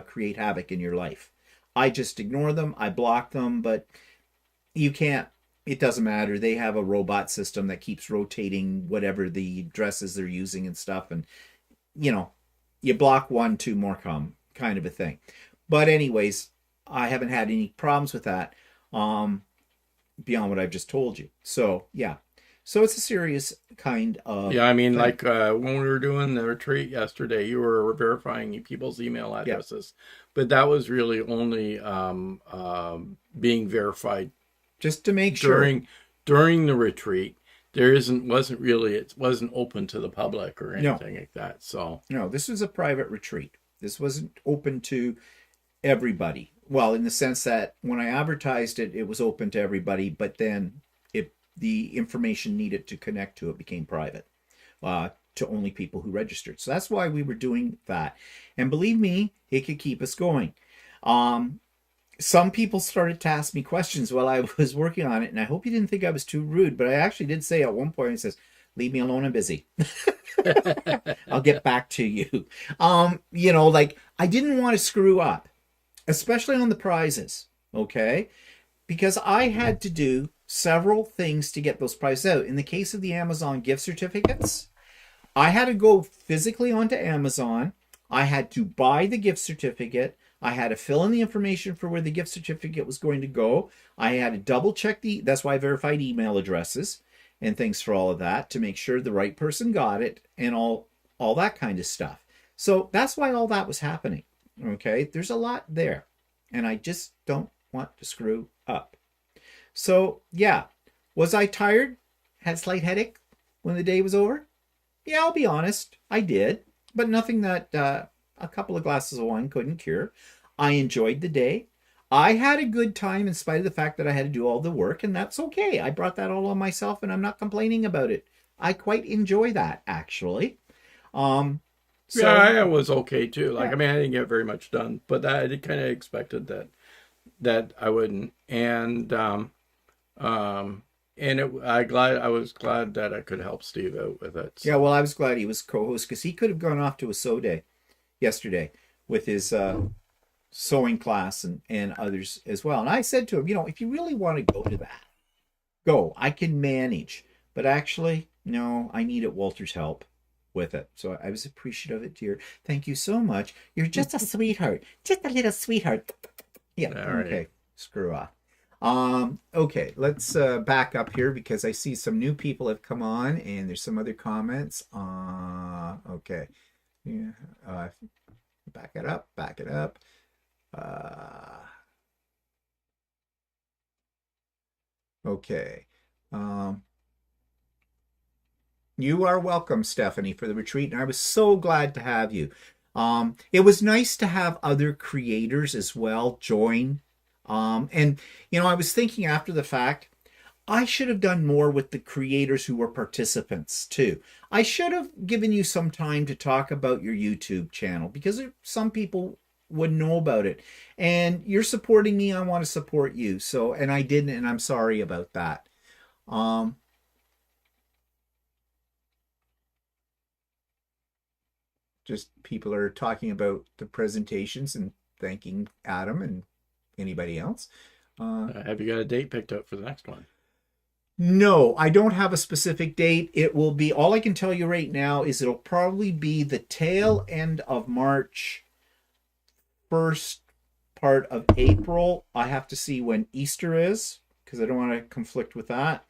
create havoc in your life. I just ignore them, I block them, but you can't. It doesn't matter. They have a robot system that keeps rotating whatever the dresses they're using and stuff, and you block one, two more come, kind of a thing. But anyways, I haven't had any problems with that beyond what I've just told you. So yeah, so it's a serious kind of Yeah, I mean, thing. like when we were doing the retreat yesterday, you were verifying people's email Yeah, addresses, but that was really only being verified just to make sure. during the retreat. It wasn't open to the public or No, anything like that. So no, this was a private retreat. This wasn't open to everybody. Well, in the sense that when I advertised it, it was open to everybody, but then the information needed to connect to it became private to only people who registered. So that's why we were doing that. And believe me, it could keep us going. Some people started to ask me questions while I was working on it, and I hope you didn't think I was too rude, but I actually did say at one point, it says, leave me alone, I'm busy. I'll get back to you. Like I didn't want to screw up, especially on the prizes, okay? Because I had to do several things to get those prizes out. In the case of the Amazon gift certificates, I had to go physically onto Amazon. I had to buy the gift certificate. I had to fill in the information for where the gift certificate was going to go. I had to double check that's why I verified email addresses and things for all of that to make sure the right person got it and all that kind of stuff. So that's why all that was happening. Okay, there's a lot there, and I just don't want to screw up. So yeah, was I tired? Had a slight headache when the day was over? Yeah, I'll be honest, I did, but nothing that a couple of glasses of wine couldn't cure. I enjoyed the day. I had a good time in spite of the fact that I had to do all the work, and that's okay. I brought that all on myself, and I'm not complaining about it. I quite enjoy that, actually. Um, yeah, so it was okay too. Like yeah, I mean, I didn't get very much done, but I kind of expected that I wouldn't. And I was glad that I could help Steve out with it. yeah. So Well, I was glad he was co-host because he could have gone off to a so day yesterday. with his sewing class and others as well. And I said to him, if you really want to go to that, go. I can manage. But actually, no, I needed Walter's help with it. So I was appreciative of it, dear. Thank you so much. You're just a sweetheart. Just a little sweetheart. Yeah, All right. okay. Screw off. Okay, let's back up here because I see some new people have come on and there's some other comments. Okay. Yeah, back it up, back it up. Okay. You are welcome, Stephanie, for the retreat, and I was so glad to have you. It was nice to have other creators as well join. And I was thinking after the fact, I should have done more with the creators who were participants too. I should have given you some time to talk about your YouTube channel because some people wouldn't know about it. And you're supporting me, I want to support you. So, and I didn't, and I'm sorry about that. Just people are talking about the presentations and thanking Adam and anybody else. Have you got a date picked up for the next one? No, I don't have a specific date. It will be, all I can tell you right now is it'll probably be the tail end of March, first part of April. I have to see when Easter is because I don't want to conflict with that.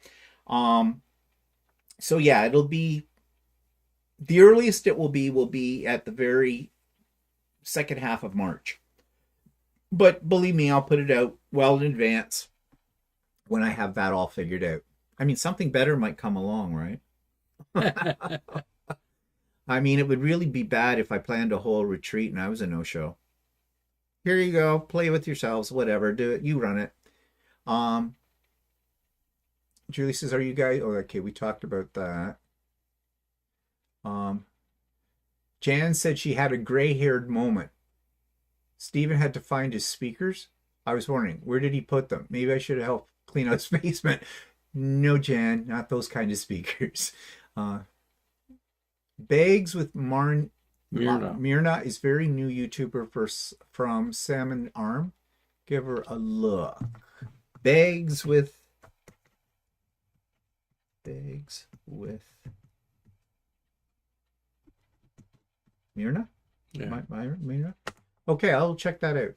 So yeah, it'll be, the earliest it will be at the very second half of March. But believe me, I'll put it out well in advance when I have that all figured out. I mean, something better might come along, right? I mean, it would really be bad if I planned a whole retreat and I was a no-show. Here you go. Play with yourselves. Whatever. Do it. You run it. Julie says, are you guys... Oh, okay. We talked about that. Jan said she had a gray-haired moment. Stephen had to find his speakers. I was wondering, where did he put them? Maybe I should have helped clean out his basement. No, Jan, not those kind of speakers. Bags with Myrna. Myrna is very new YouTuber from Salmon Arm. Give her a look. Bags with Myrna? Yeah. Myrna? Okay, I'll check that out.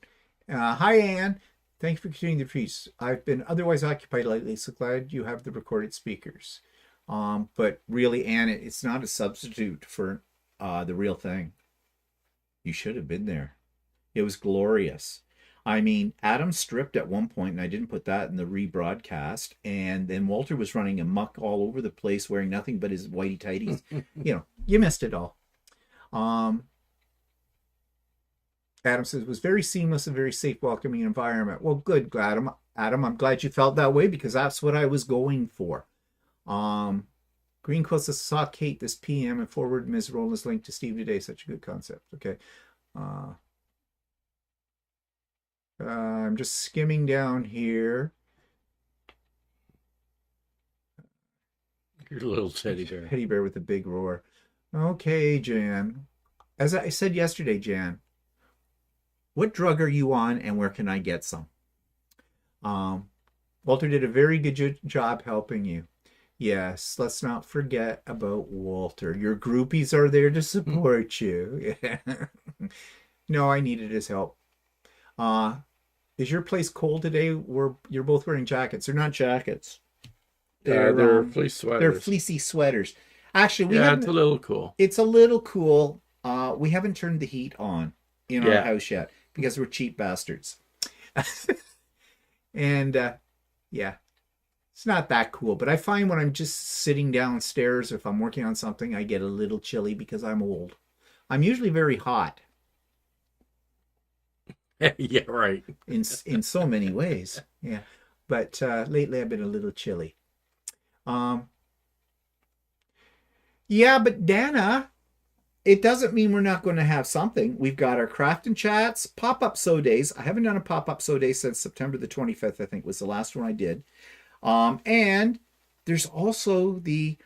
Hi, Anne. Thanks for continuing the piece. I've been otherwise occupied lately, so glad you have the recorded speakers. But really, Anne, it's not a substitute for the real thing. You should have been there. It was glorious. I mean, Adam stripped at one point, and I didn't put that in the rebroadcast. And then Walter was running amok all over the place, wearing nothing but his whitey tighties. You missed it all. Adam says, it was very seamless and very safe, welcoming environment. Well, good, Adam. I'm glad you felt that way because that's what I was going for. Green Quill says, saw Kate this PM and forward Ms. Rowland's link to Steve today. Such a good concept. Okay. I'm just skimming down here. Your little teddy bear. Teddy bear with a big roar. Okay, Jan. As I said yesterday, Jan, what drug are you on and where can I get some? Walter did a very good job helping you. Yes, let's not forget about Walter. Your groupies are there to support you. No, I needed his help. Is your place cold today? You're both wearing jackets. They're not jackets. They're fleece sweaters. They're fleecy sweaters. Actually, it's a little cool. It's a little cool. We haven't turned the heat on in our house yet because we're cheap bastards. And yeah, it's not that cool. But I find when I'm just sitting downstairs, if I'm working on something, I get a little chilly because I'm old. I'm usually very hot. Yeah, right. In so many ways. Yeah. But lately I've been a little chilly. Yeah, but Dana, it doesn't mean we're not going to have something. We've got our craft and chats, pop-up sew days. I haven't done a pop-up sew day since September the 25th, I think was the last one I did. And there's also the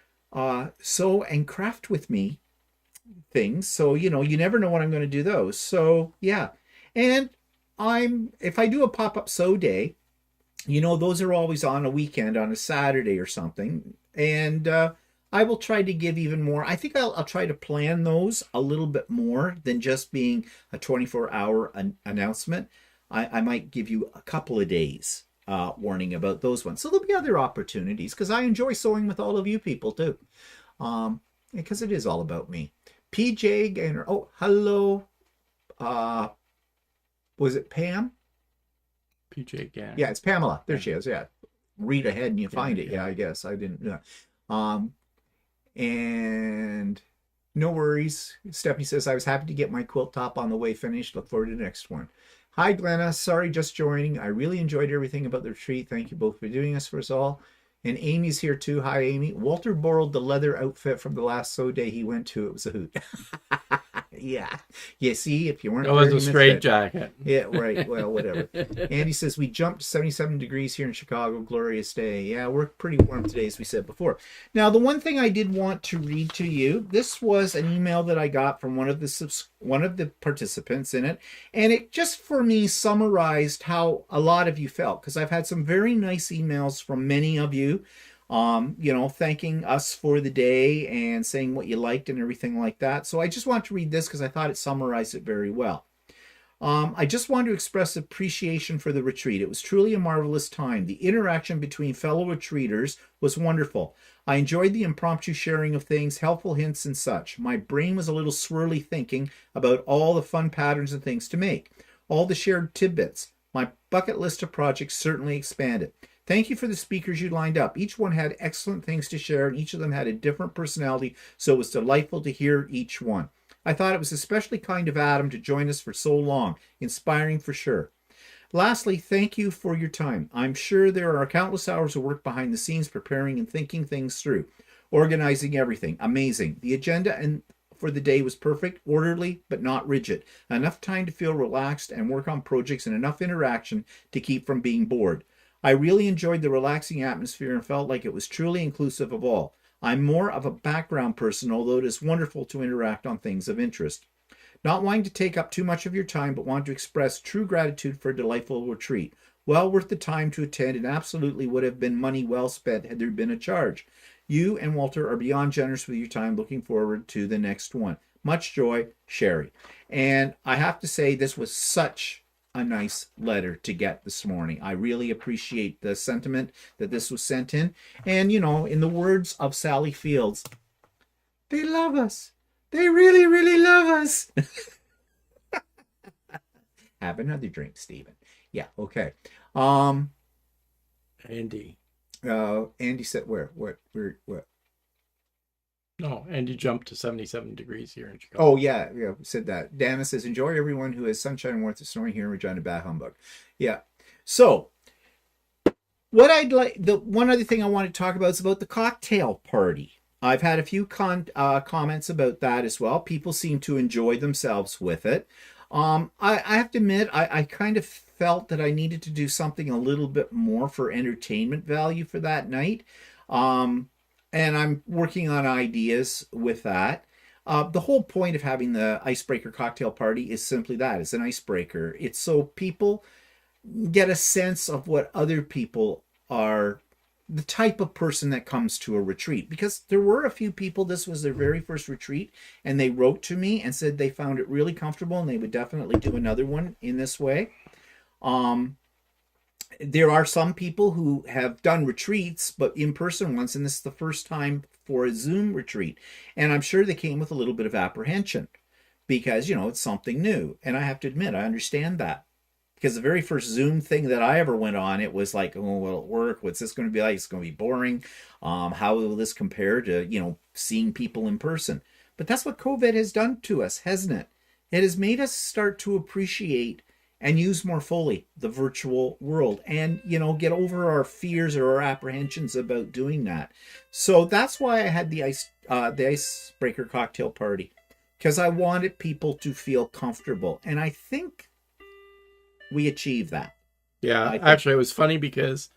sew and craft with me things. So, you never know when I'm going to do those. So, yeah. And if I do a pop-up sew day, those are always on a weekend, on a Saturday or something. And I will try to give even more. I think I'll try to plan those a little bit more than just being a 24-hour announcement. I might give you a couple of days warning about those ones. So there'll be other opportunities because I enjoy sewing with all of you people too. Because it is all about me. PJ Gaynor. Oh, hello. Was it Pam? PJ Gaynor. Yeah, it's Pamela. There she is. Yeah. Read ahead and you find it. Yeah, I guess. I didn't. Yeah. And no worries. Stephanie says, I was happy to get my quilt top on the way finished. Look forward to the next one. Hi, Glenna. Sorry, just joining. I really enjoyed everything about the retreat. Thank you both for doing this for us all. And Amy's here too. Hi, Amy. Walter borrowed the leather outfit from the last sew day he went to. It was a hoot. Yeah. You see, if you weren't... It was a straight jacket. Yeah, right. Well, whatever. Andy says, we jumped 77 degrees here in Chicago. Glorious day. Yeah, we're pretty warm today, as we said before. Now, the one thing I did want to read to you, this was an email that I got from one of the participants in it, and it just, for me, summarized how a lot of you felt, because I've had some very nice emails from many of you, thanking us for the day and saying what you liked and everything like that. So I just want to read this because I thought it summarized it very well. I just want to express appreciation for the retreat. It was truly a marvelous time. The interaction between fellow retreaters was wonderful. I enjoyed the impromptu sharing of things, helpful hints and such. My brain was a little swirly thinking about all the fun patterns and things to make. All the shared tidbits. My bucket list of projects certainly expanded. Thank you for the speakers you lined up. Each one had excellent things to share, and each of them had a different personality, so it was delightful to hear each one. I thought it was especially kind of Adam to join us for so long. Inspiring for sure. Lastly, thank you for your time. I'm sure there are countless hours of work behind the scenes preparing and thinking things through, organizing everything. Amazing. The agenda for the day was perfect, orderly, but not rigid. Enough time to feel relaxed and work on projects and enough interaction to keep from being bored. I really enjoyed the relaxing atmosphere and felt like it was truly inclusive of all. I'm more of a background person, although it is wonderful to interact on things of interest. Not wanting to take up too much of your time, but want to express true gratitude for a delightful retreat. Well worth the time to attend and absolutely would have been money well spent had there been a charge. You and Walter are beyond generous with your time. Looking forward to the next one. Much joy, Sherry. And I have to say, this was such a nice letter to get this morning. I really appreciate the sentiment that this was sent in. And, in the words of Sally Fields, they love us. They really, really love us. Have another drink, Stephen. Yeah, okay. Andy. Andy said where? What? No, Andy jumped to 77 degrees here in Chicago. Oh, yeah, said that. Dana says, enjoy everyone who has sunshine worth of snowing here in Regina. Bah humbug. Yeah. So, what I'd like, the one other thing I want to talk about is about the cocktail party. I've had a few comments about that as well. People seem to enjoy themselves with it. I have to admit, I kind of felt that I needed to do something a little bit more for entertainment value for that night. And I'm working on ideas with that. The whole point of having the icebreaker cocktail party is simply that. It's an icebreaker. It's so people get a sense of what other people are, the type of person that comes to a retreat. Because there were a few people, this was their very first retreat, and they wrote to me and said they found it really comfortable and they would definitely do another one in this way. There are some people who have done retreats, but in-person ones, and this is the first time for a Zoom retreat. And I'm sure they came with a little bit of apprehension because, it's something new. And I have to admit, I understand that. Because the very first Zoom thing that I ever went on, it was like, oh, will it work? What's this going to be like? It's going to be boring. How will this compare to, seeing people in person? But that's what COVID has done to us, hasn't it? It has made us start to appreciate and use more fully the virtual world and, get over our fears or our apprehensions about doing that. So that's why I had the icebreaker cocktail party, because I wanted people to feel comfortable. And I think we achieved that. Yeah, actually, it was funny because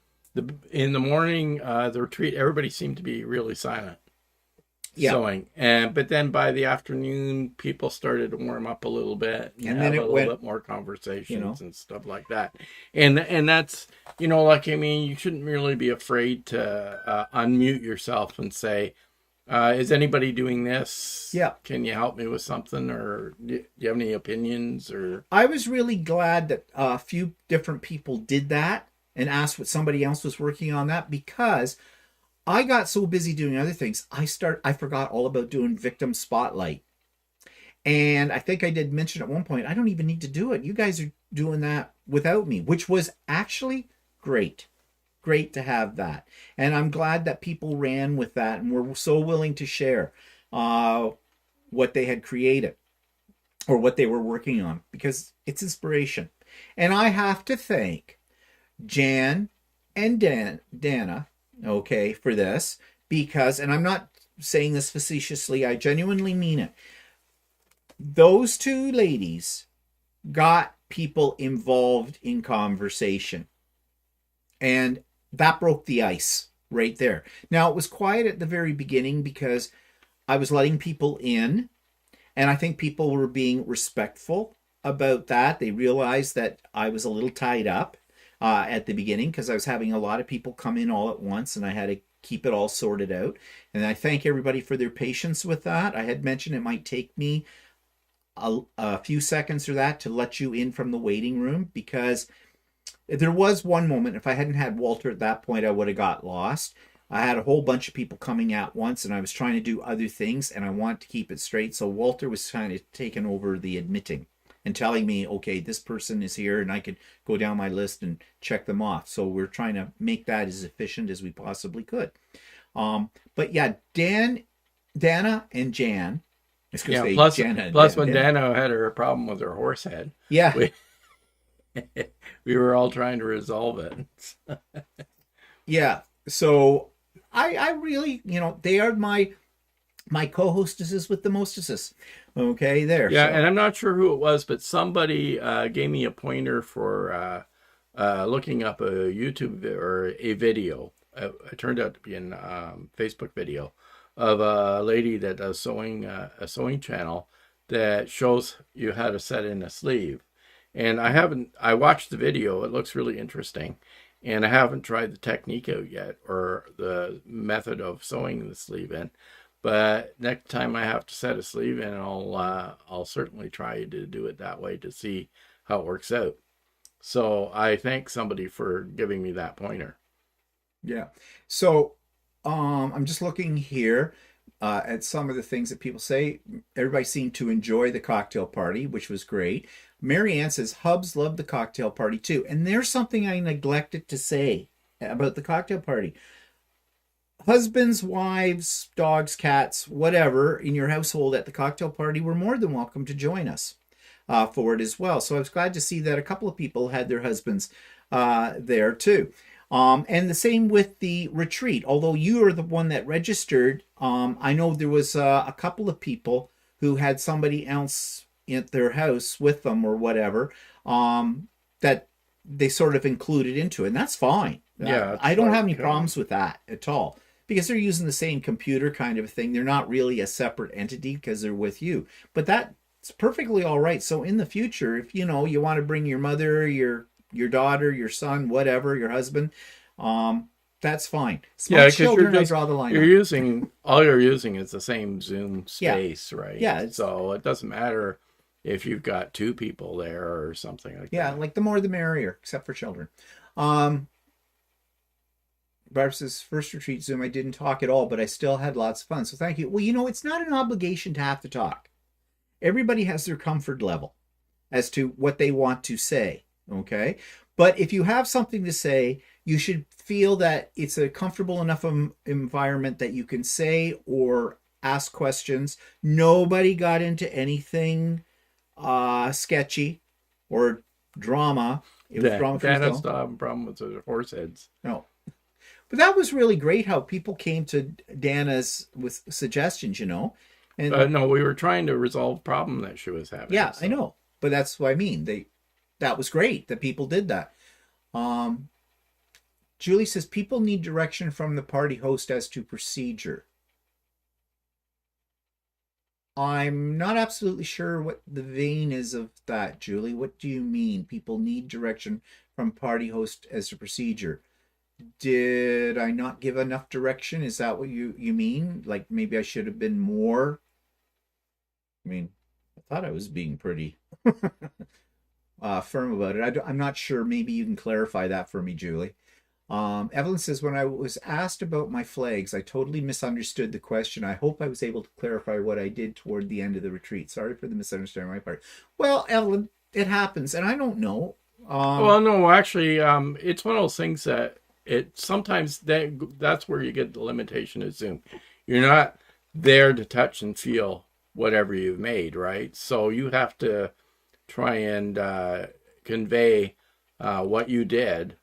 in the morning, the retreat, everybody seemed to be really silent. Yeah. sewing. But then by the afternoon, people started to warm up a little bit and And have then a it little went, bit more conversations you know, and stuff like that. And that's, like, I mean, you shouldn't really be afraid to unmute yourself and say, is anybody doing this? yeah. Can you help me with something? Or do you have any opinions? Or I was really glad that a few different people did that and asked what somebody else was working on that, because I got so busy doing other things. I forgot all about doing victim spotlight. And I think I did mention at one point, I don't even need to do it. You guys are doing that without me, which was actually great. Great to have that. And I'm glad that people ran with that and were so willing to share what they had created or what they were working on, because it's inspiration. And I have to thank Jan and Dana, okay, for this, because, and I'm not saying this facetiously, I genuinely mean it. Those two ladies got people involved in conversation. And that broke the ice right there. Now, it was quiet at the very beginning because I was letting people in, and I think people were being respectful about that. They realized that I was a little tied up at the beginning because I was having a lot of people come in all at once, and I had to keep it all sorted out. And I thank everybody for their patience with that. I had mentioned it might take me a few seconds or that to let you in from the waiting room, because there was one moment, if I hadn't had Walter at that point, I would have got lost. I had a whole bunch of people coming at once, and I was trying to do other things, and I want to keep it straight. So Walter was kind of taking over the admitting and telling me, okay, this person is here, and I could go down my list and check them off. So we're trying to make that as efficient as we possibly could. But yeah, Dana, and Jan. yeah, plus when Dana had her problem with her horse head, yeah, we were all trying to resolve it. yeah. So I really, they are my co-hostesses with the mostesses. Okay, there. Yeah, so. and I'm not sure who it was, but somebody gave me a pointer for looking up a YouTube or a video. It turned out to be a Facebook video of a lady that does a sewing channel that shows you how to set in a sleeve. And I watched the video. It looks really interesting. And I haven't tried the technique out yet, or the method of sewing the sleeve in. But next time I have to set a sleeve in, I'll certainly try to do it that way to see how it works out. So I thank somebody for giving me that pointer. Yeah. So I'm just looking here at some of the things that people say. Everybody seemed to enjoy the cocktail party, which was great. Mary Ann says Hubs loved the cocktail party too. And there's something I neglected to say about the cocktail party. Husbands, wives, dogs, cats, whatever in your household at the cocktail party were more than welcome to join us for it as well. So I was glad to see that a couple of people had their husbands there too. And the same with the retreat. Although you are the one that registered, I know there was a couple of people who had somebody else at their house with them or whatever, that they sort of included into it. And that's fine. Yeah, I don't have any problems with that at all, because they're using the same computer kind of thing. They're not really a separate entity because they're with you. But that's perfectly all right. So in the future, if you want to bring your mother, your daughter, your son, whatever, your husband, that's fine. Small children, I draw the line. You're using is the same Zoom space, right? Yeah. So it doesn't matter if you've got two people there or something like that. Yeah, like the more the merrier, except for children. Barb says, first retreat Zoom, I didn't talk at all, but I still had lots of fun. So thank you. Well, it's not an obligation to have to talk. Everybody has their comfort level as to what they want to say. Okay. But if you have something to say, you should feel that it's a comfortable enough environment that you can say or ask questions. Nobody got into anything sketchy or drama. It was drama. Dana's not having a problem with the horse heads. No. But that was really great how people came to Dana's with suggestions, And no, we were trying to resolve a problem that she was having. Yeah, so. I know. But that's what I mean. That was great that people did that. Julie says people need direction from the party host as to procedure. I'm not absolutely sure what the vein is of that, Julie. What do you mean? People need direction from party host as a procedure. Did I not give enough direction? Is that what you mean? Like maybe I should have been more? I mean, I thought I was being pretty firm about it. I'm not sure. Maybe you can clarify that for me, Julie. Evelyn says, when I was asked about my flags, I totally misunderstood the question. I hope I was able to clarify what I did toward the end of the retreat. Sorry for the misunderstanding on my part. Well, Evelyn, it happens, and I don't know. Well, no, actually, it's one of those things that sometimes that's where you get the limitation of Zoom. You're not there to touch and feel whatever you've made, right? So you have to try and convey what you did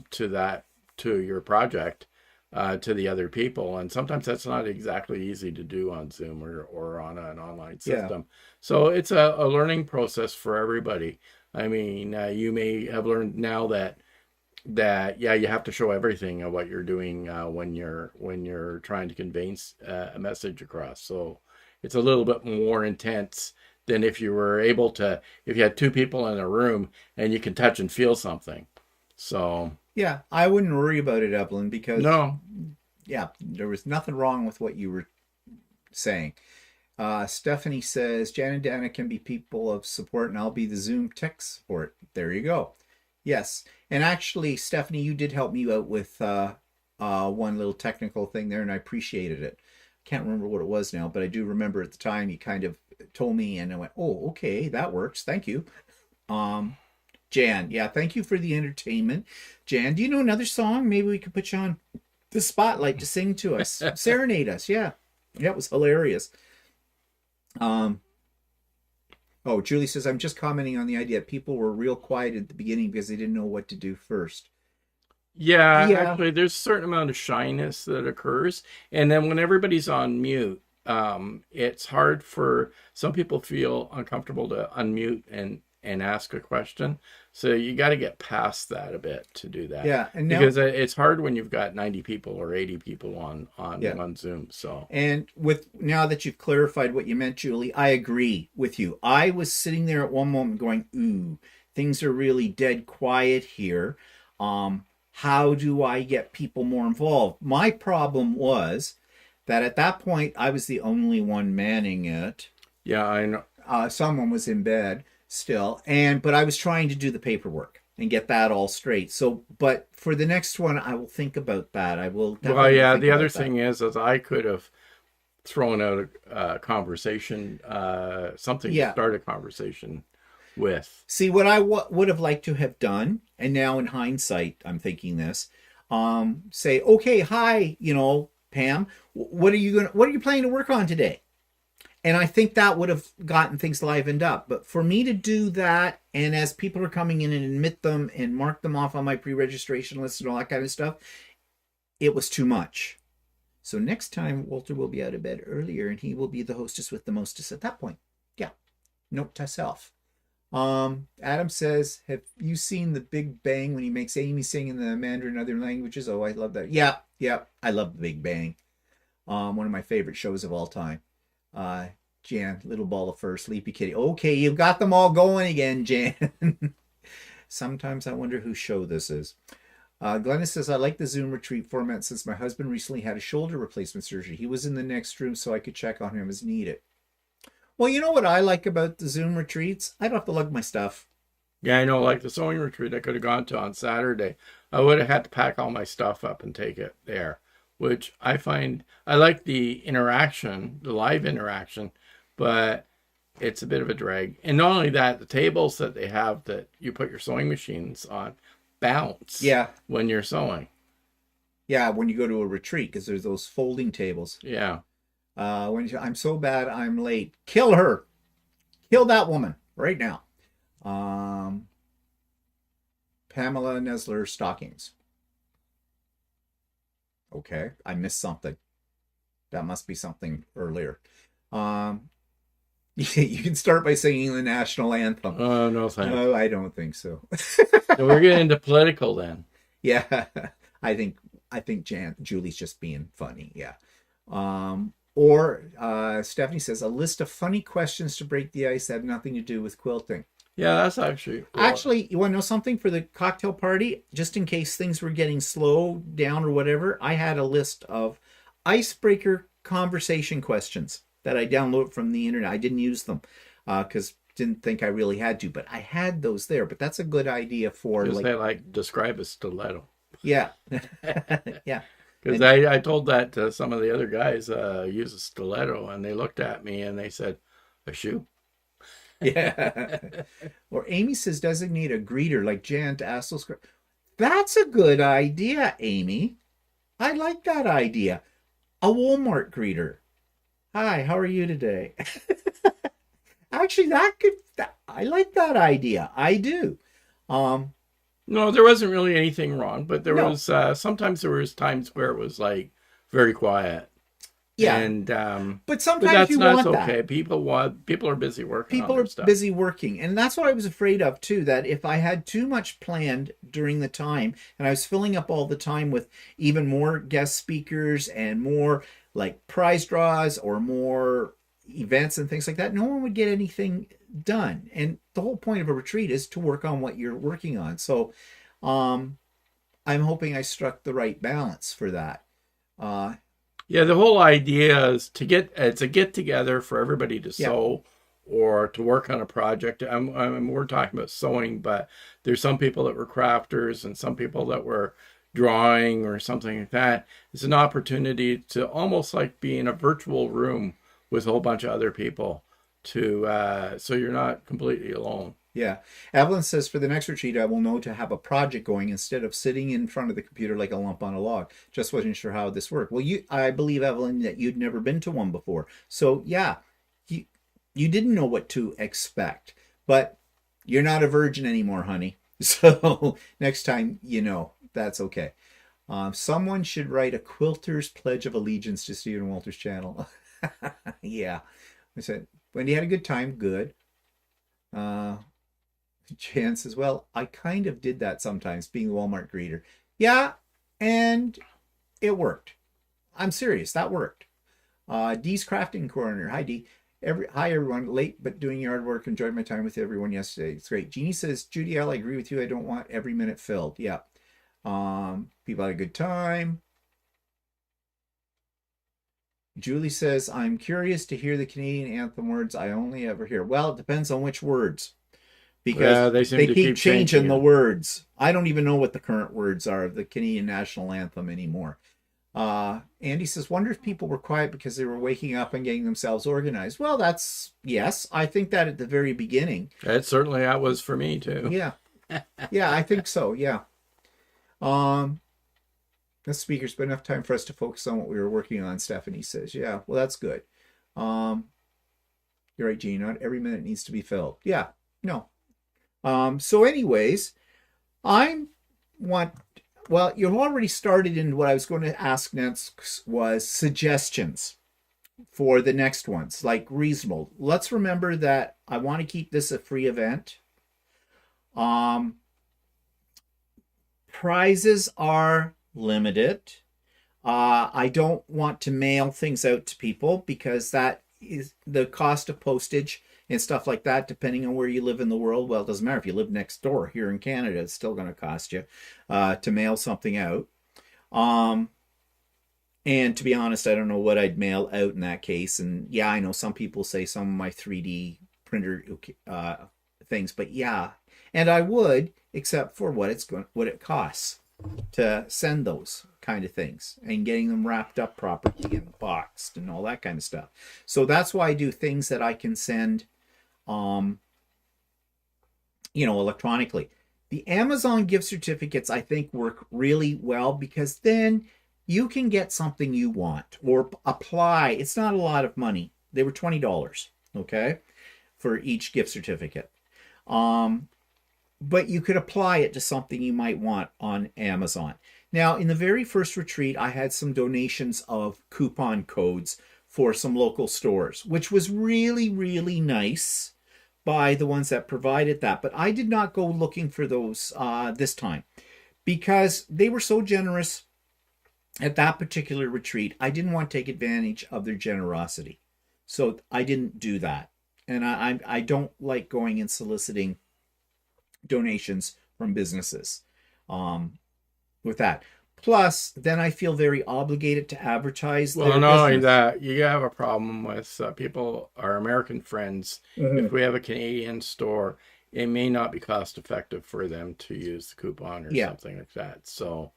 to your project to the other people, and sometimes that's not exactly easy to do on Zoom or on an online system. Yeah. So it's a learning process for everybody. I mean, you may have learned now that yeah, you have to show everything of what you're doing when you're trying to convey a message across. So it's a little bit more intense than if you were able to, if you had two people in a room and you can touch and feel something. So yeah, I wouldn't worry about it, Evelyn, because no, yeah, there was nothing wrong with what you were saying. Stephanie says, Jan and Dana can be people of support and I'll be the Zoom tech support. There you go. Yes. And actually, Stephanie, you did help me out with one little technical thing there, and I appreciated it. Can't remember what it was now, but I do remember at the time you kind of told me, and I went, oh, okay, that works. Thank you. Jan, yeah, thank you for the entertainment. Jan, do you know another song? Maybe we could put you on the spotlight to sing to us, serenade us. Yeah, it was hilarious. Oh, Julie says, I'm just commenting on the idea people were real quiet at the beginning because they didn't know what to do first. Yeah, actually, there's a certain amount of shyness that occurs. And then when everybody's on mute, it's hard for some people feel uncomfortable to unmute and ask a question. So you got to get past that a bit to do that. Yeah, and now, because it's hard when you've got 90 people or 80 people on Zoom. So, and with now that you've clarified what you meant, Julie, I agree with you. I was sitting there at one moment going, ooh, things are really dead quiet here. How do I get people more involved? My problem was that at that point I was the only one manning it. Yeah, I know. Someone was in bed still, but I was trying to do the paperwork and get that all straight. So, but for the next one, I will think about that. I will. Well, yeah. The other thing is I could have thrown out a conversation, something to start a conversation with. See, what I would have liked to have done, and now in hindsight, I'm thinking this. Say, okay, hi, Pam. What are you planning to work on today? And I think that would have gotten things livened up. But for me to do that, and as people are coming in and admit them and mark them off on my pre-registration list and all that kind of stuff, it was too much. So next time, Walter will be out of bed earlier, and he will be the hostess with the mostest at that point. Yeah. Note to self. Adam says, have you seen The Big Bang when he makes Amy sing in the Mandarin and other languages? Oh, I love that. Yeah. I love The Big Bang. One of my favorite shows of all time. Jan, Little Ball of Fur, Sleepy Kitty. Okay, you've got them all going again, Jan. Sometimes I wonder whose show this is. Glennis says, I like the Zoom retreat format since my husband recently had a shoulder replacement surgery. He was in the next room so I could check on him as needed. Well, you know what I like about the Zoom retreats? I don't have to lug my stuff. Yeah, I know, like the sewing retreat I could have gone to on Saturday. I would have had to pack all my stuff up and take it there, which I find, I like the interaction, the live interaction, but it's a bit of a drag. And not only that, the tables that they have that you put your sewing machines on bounce when you're sewing. Yeah, when you go to a retreat, because there's those folding tables. Yeah. I'm so bad, I'm late. Kill her. Kill that woman right now. Pamela Nesler stockings. Okay, I missed something. That must be something earlier. You can start by singing the national anthem. Oh, no thanks. No, I don't think so. So we're getting into political then. Yeah, I think Julie's just being funny. Yeah. Or Stephanie says, a list of funny questions to break the ice that have nothing to do with quilting. Yeah, that's actually cool. Actually, you want to know something for the cocktail party? Just in case things were getting slow down or whatever, I had a list of icebreaker conversation questions that I downloaded from the internet. I didn't use them because didn't think I really had to, but I had those there. But that's a good idea for Because like, they like describe a stiletto. yeah, yeah. Because I told that to some of the other guys, use a stiletto, and they looked at me and they said, a shoe? Yeah. Or Amy says designate a greeter like Jan to ask those. That's a good idea, Amy. I like that idea. A Walmart greeter. Hi, how are you today? Actually, I like that idea. I do. No, there wasn't really anything wrong, but there No. was sometimes there was times where it was like very quiet. Yeah. And But but sometimes that's you not want that. okay. People are busy working on People their are stuff. busy working, and that's what I was afraid of too, that if I had too much planned during the time and I was filling up all the time with even more guest speakers and more like prize draws or more events and things like that, no one would get anything done. And the whole point of a retreat is to work on what you're working on. So I'm hoping I struck the right balance for that. Yeah, the whole idea is it's a get together for everybody to sew or to work on a project. We're talking about sewing, but there's some people that were crafters and some people that were drawing or something like that. It's an opportunity to almost like be in a virtual room with a whole bunch of other people to so you're not completely alone. Yeah. Evelyn says, for the next retreat, I will know to have a project going instead of sitting in front of the computer like a lump on a log. Just wasn't sure how this worked. Well, I believe, Evelyn, that you'd never been to one before. So, yeah, you didn't know what to expect. But you're not a virgin anymore, honey. So next time, that's okay. Someone should write a Quilter's Pledge of Allegiance to Stephen Walter's channel. Yeah. I said, Wendy had a good time. Good. Jan says, well, I kind of did that sometimes, being the Walmart greeter. Yeah, and it worked. I'm serious, that worked. Dee's Crafting Corner. Hi, Dee. Hi, everyone. Late, but doing yard work. Enjoyed my time with everyone yesterday. It's great. Jeannie says, Judy L, I agree with you. I don't want every minute filled. Yeah. People had a good time. Julie says, I'm curious to hear the Canadian anthem words I only ever hear. Well, it depends on which words. Because they keep changing the words. I don't even know what the current words are of the Canadian national anthem anymore. Andy says, wonder if people were quiet because they were waking up and getting themselves organized. Well, yes, I think that at the very beginning. That was for me too. Yeah. Yeah, I think so. Yeah. The speaker's been enough time for us to focus on what we were working on, Stephanie says. Yeah, well, that's good. You're right, Gene. Not every minute needs to be filled. Yeah, no. So anyways, you've already started in what I was going to ask next was suggestions for the next ones, like reasonable. Let's remember that I want to keep this a free event. Prizes are limited. I don't want to mail things out to people because that is the cost of postage and stuff like that, depending on where you live in the world. Well, it doesn't matter if you live next door here in Canada, it's still going to cost you to mail something out. And to be honest, I don't know what I'd mail out in that case. And yeah, I know some people say some of my 3D printer things, but yeah, and I would, except for what it costs to send those kind of things and getting them wrapped up properly and boxed and all that kind of stuff. So that's why I do things that I can send electronically. The Amazon gift certificates, I think, work really well because then you can get something you want or apply. It's not a lot of money. They were $20, okay, for each gift certificate. But you could apply it to something you might want on Amazon. Now, in the very first retreat, I had some donations of coupon codes for some local stores, which was really, really nice by the ones that provided that. But I did not go looking for those this time because they were so generous at that particular retreat, I didn't want to take advantage of their generosity. So I didn't do that. And I don't like going and soliciting donations from businesses with that. Plus, then I feel very obligated to advertise Well, their not only business. that, you have a problem with people, our American friends. If we have a Canadian store, it may not be cost effective for them to use the coupon or Yeah. something like that. So,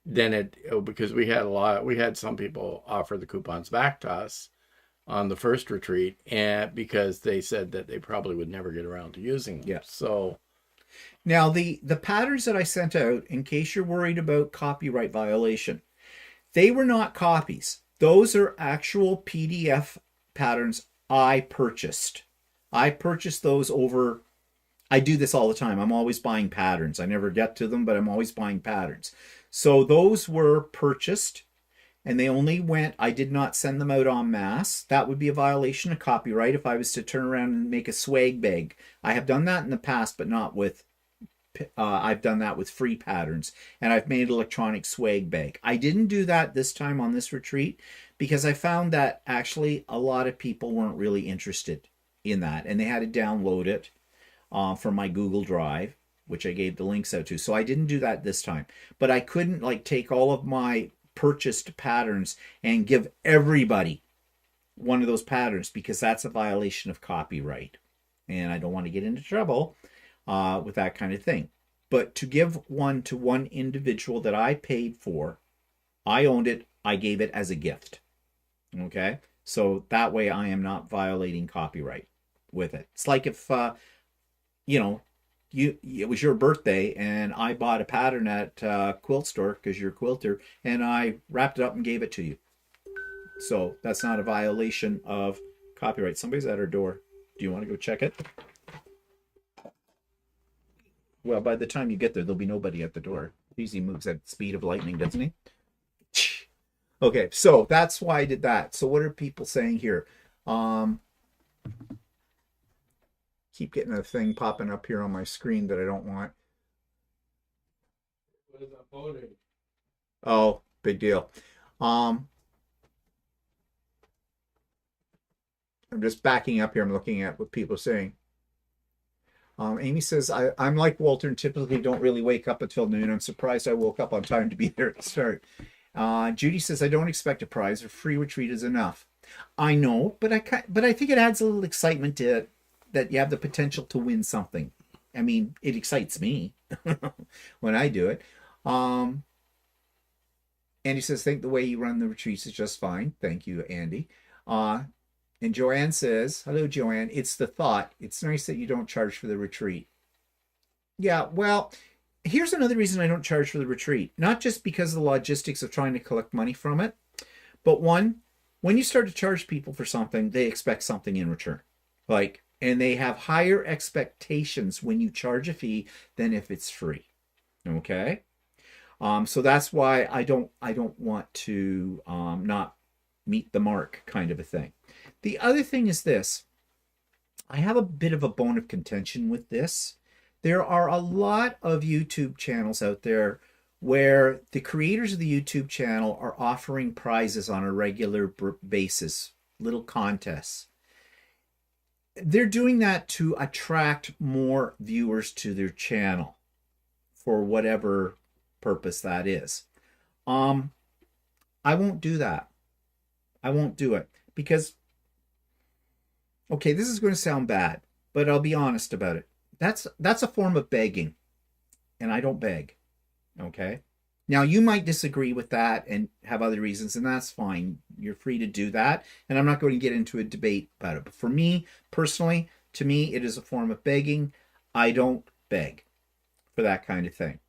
then because we had some people offer the coupons back to us on the first retreat, and because they said that they probably would never get around to using them. Yeah. So, Now the patterns that I sent out, in case you're worried about copyright violation, they were not copies. Those are actual PDF patterns I purchased. I purchased those over. I do this all the time. I'm always buying patterns. I never get to them, but I'm always buying patterns. So those were purchased, and they only went. I did not send them out en masse. That would be a violation of copyright if I was to turn around and make a swag bag. I have done that in the past, but not with. I've done that with free patterns, and I've made electronic swag bag. I didn't do that this time on this retreat because I found that actually a lot of people weren't really interested in that, and they had to download it from my Google Drive, which I gave the links out to. So I didn't do that this time, but I couldn't like take all of my purchased patterns and give everybody one of those patterns because that's a violation of copyright, and I don't want to get into trouble with that kind of thing. But to give one to one individual that I paid for, I owned it, I gave it as a gift. Okay? So that way I am not violating copyright with it. It's like if, you know, it was your birthday and I bought a pattern at Quilt Store because you're a quilter, and I wrapped it up and gave it to you. So that's not a violation of copyright. Somebody's at our door. Do you want to go check it? Well, by the time you get there, there'll be nobody at the door. He usually moves at the speed of lightning, doesn't he? Okay, so that's why I did that. So what are people saying here? Keep getting a thing popping up here on my screen that I don't want. what is that voting? Oh, big deal. I'm just backing up here. I'm looking at what people are saying. Amy says, I'm like Walter and typically don't really wake up until noon. I'm surprised I woke up on time to be there at the start. Judy says, I don't expect a prize. A free retreat is enough. I know, but I think it adds a little excitement to it that you have the potential to win something. I mean, it excites me when I do it. Andy says, think the way you run the retreats is just fine. Thank you, Andy. And Joanne says, hello, Joanne. It's the thought. It's nice that you don't charge for the retreat. Yeah, well, here's another reason I don't charge for the retreat. Not just because of the logistics of trying to collect money from it, but one, when you start to charge people for something, they expect something in return. And they have higher expectations when you charge a fee than if it's free. Okay? So that's why I don't want to not meet the mark kind of a thing. The other thing is this. I have a bit of a bone of contention with this. There are a lot of YouTube channels out there where the creators of the YouTube channel are offering prizes on a regular basis, little contests. They're doing that to attract more viewers to their channel for whatever purpose that is. I won't do that. I won't do it because, okay, this is going to sound bad, but I'll be honest about it. That's a form of begging, and I don't beg. Okay? Now, you might disagree with that and have other reasons, and that's fine. You're free to do that, and I'm not going to get into a debate about it. But for me, personally, to me, it is a form of begging. I don't beg for that kind of thing.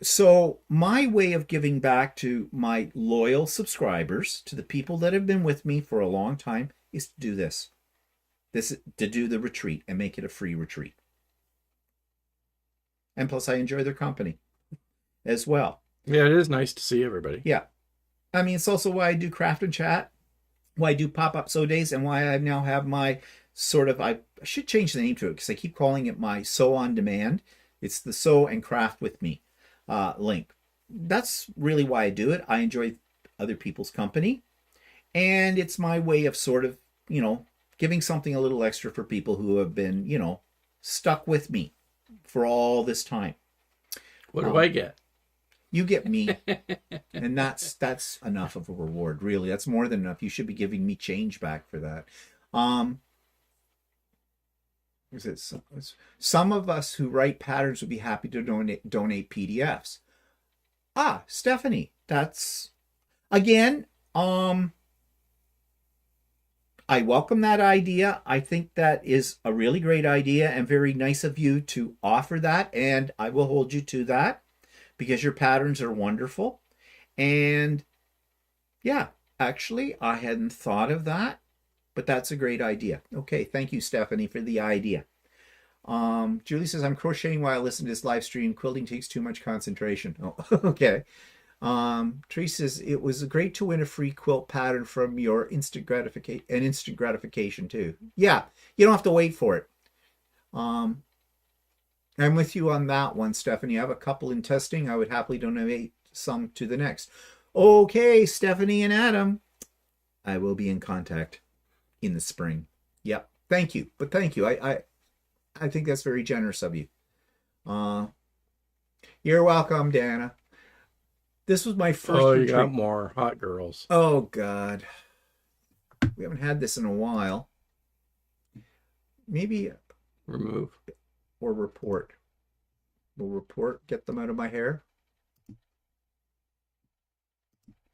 So my way of giving back to my loyal subscribers, to the people that have been with me for a long time, is to do this. To do the retreat and make it a free retreat. And plus, I enjoy their company as well. Yeah, it is nice to see everybody. Yeah. I mean, it's also why I do Craft and Chat, why I do Pop-Up Sew Days, and why I now have my I should change the name to it because I keep calling it my Sew on Demand. It's the Sew and Craft with Me link. that's really why I do it. I enjoy other people's company, and it's my way of sort of, giving something a little extra for people who have been, stuck with me for all this time. What do I get? You get me, and that's enough of a reward, really. That's more than enough. You should be giving me change back for that. Is it some of us who write patterns would be happy to donate PDFs. Stephanie, that's again, I welcome that idea. I think that is a really great idea and very nice of you to offer that, and I will hold you to that because your patterns are wonderful. And yeah, actually, I hadn't thought of that, but that's a great idea. Okay, thank you, Stephanie, for the idea. Julie says, I'm crocheting while I listen to this live stream. Quilting takes too much concentration. Oh, okay. Teresa says, it was great to win a free quilt pattern from your instant gratification too. Yeah, you don't have to wait for it. I'm with you on that one, Stephanie. I have a couple in testing. I would happily donate some to the next. Okay, Stephanie and Adam, I will be in contact in the spring. Yep. Thank you. But thank you. I think that's very generous of you. You're welcome, Dana. This was my first Oh, you retreat. got more hot girls. Oh, God. We haven't had this in a while. Maybe Remove. or report. We'll report, get them out of my hair.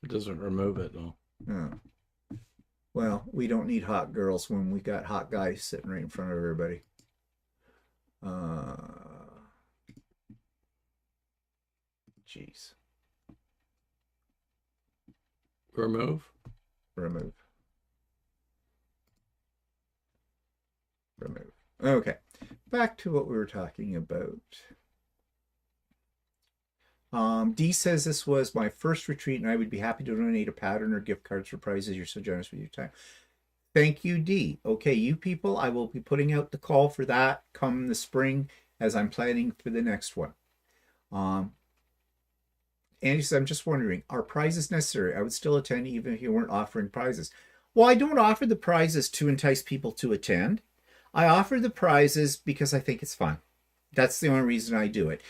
It doesn't remove it, though. Oh. Well, we don't need hot girls when we got hot guys sitting right in front of everybody. Jeez. Remove. Remove. Okay. Back to what we were talking about. Dee says this was my first retreat and I would be happy to donate a pattern or gift cards for prizes. You're so generous with your time. Thank you, Dee. Okay, you people, I will be putting out the call for that come the spring as I'm planning for the next one. Andy says, I'm just wondering, are prizes necessary? I would still attend even if you weren't offering prizes. Well, I don't offer the prizes to entice people to attend. I offer the prizes because I think it's fun. That's the only reason I do it.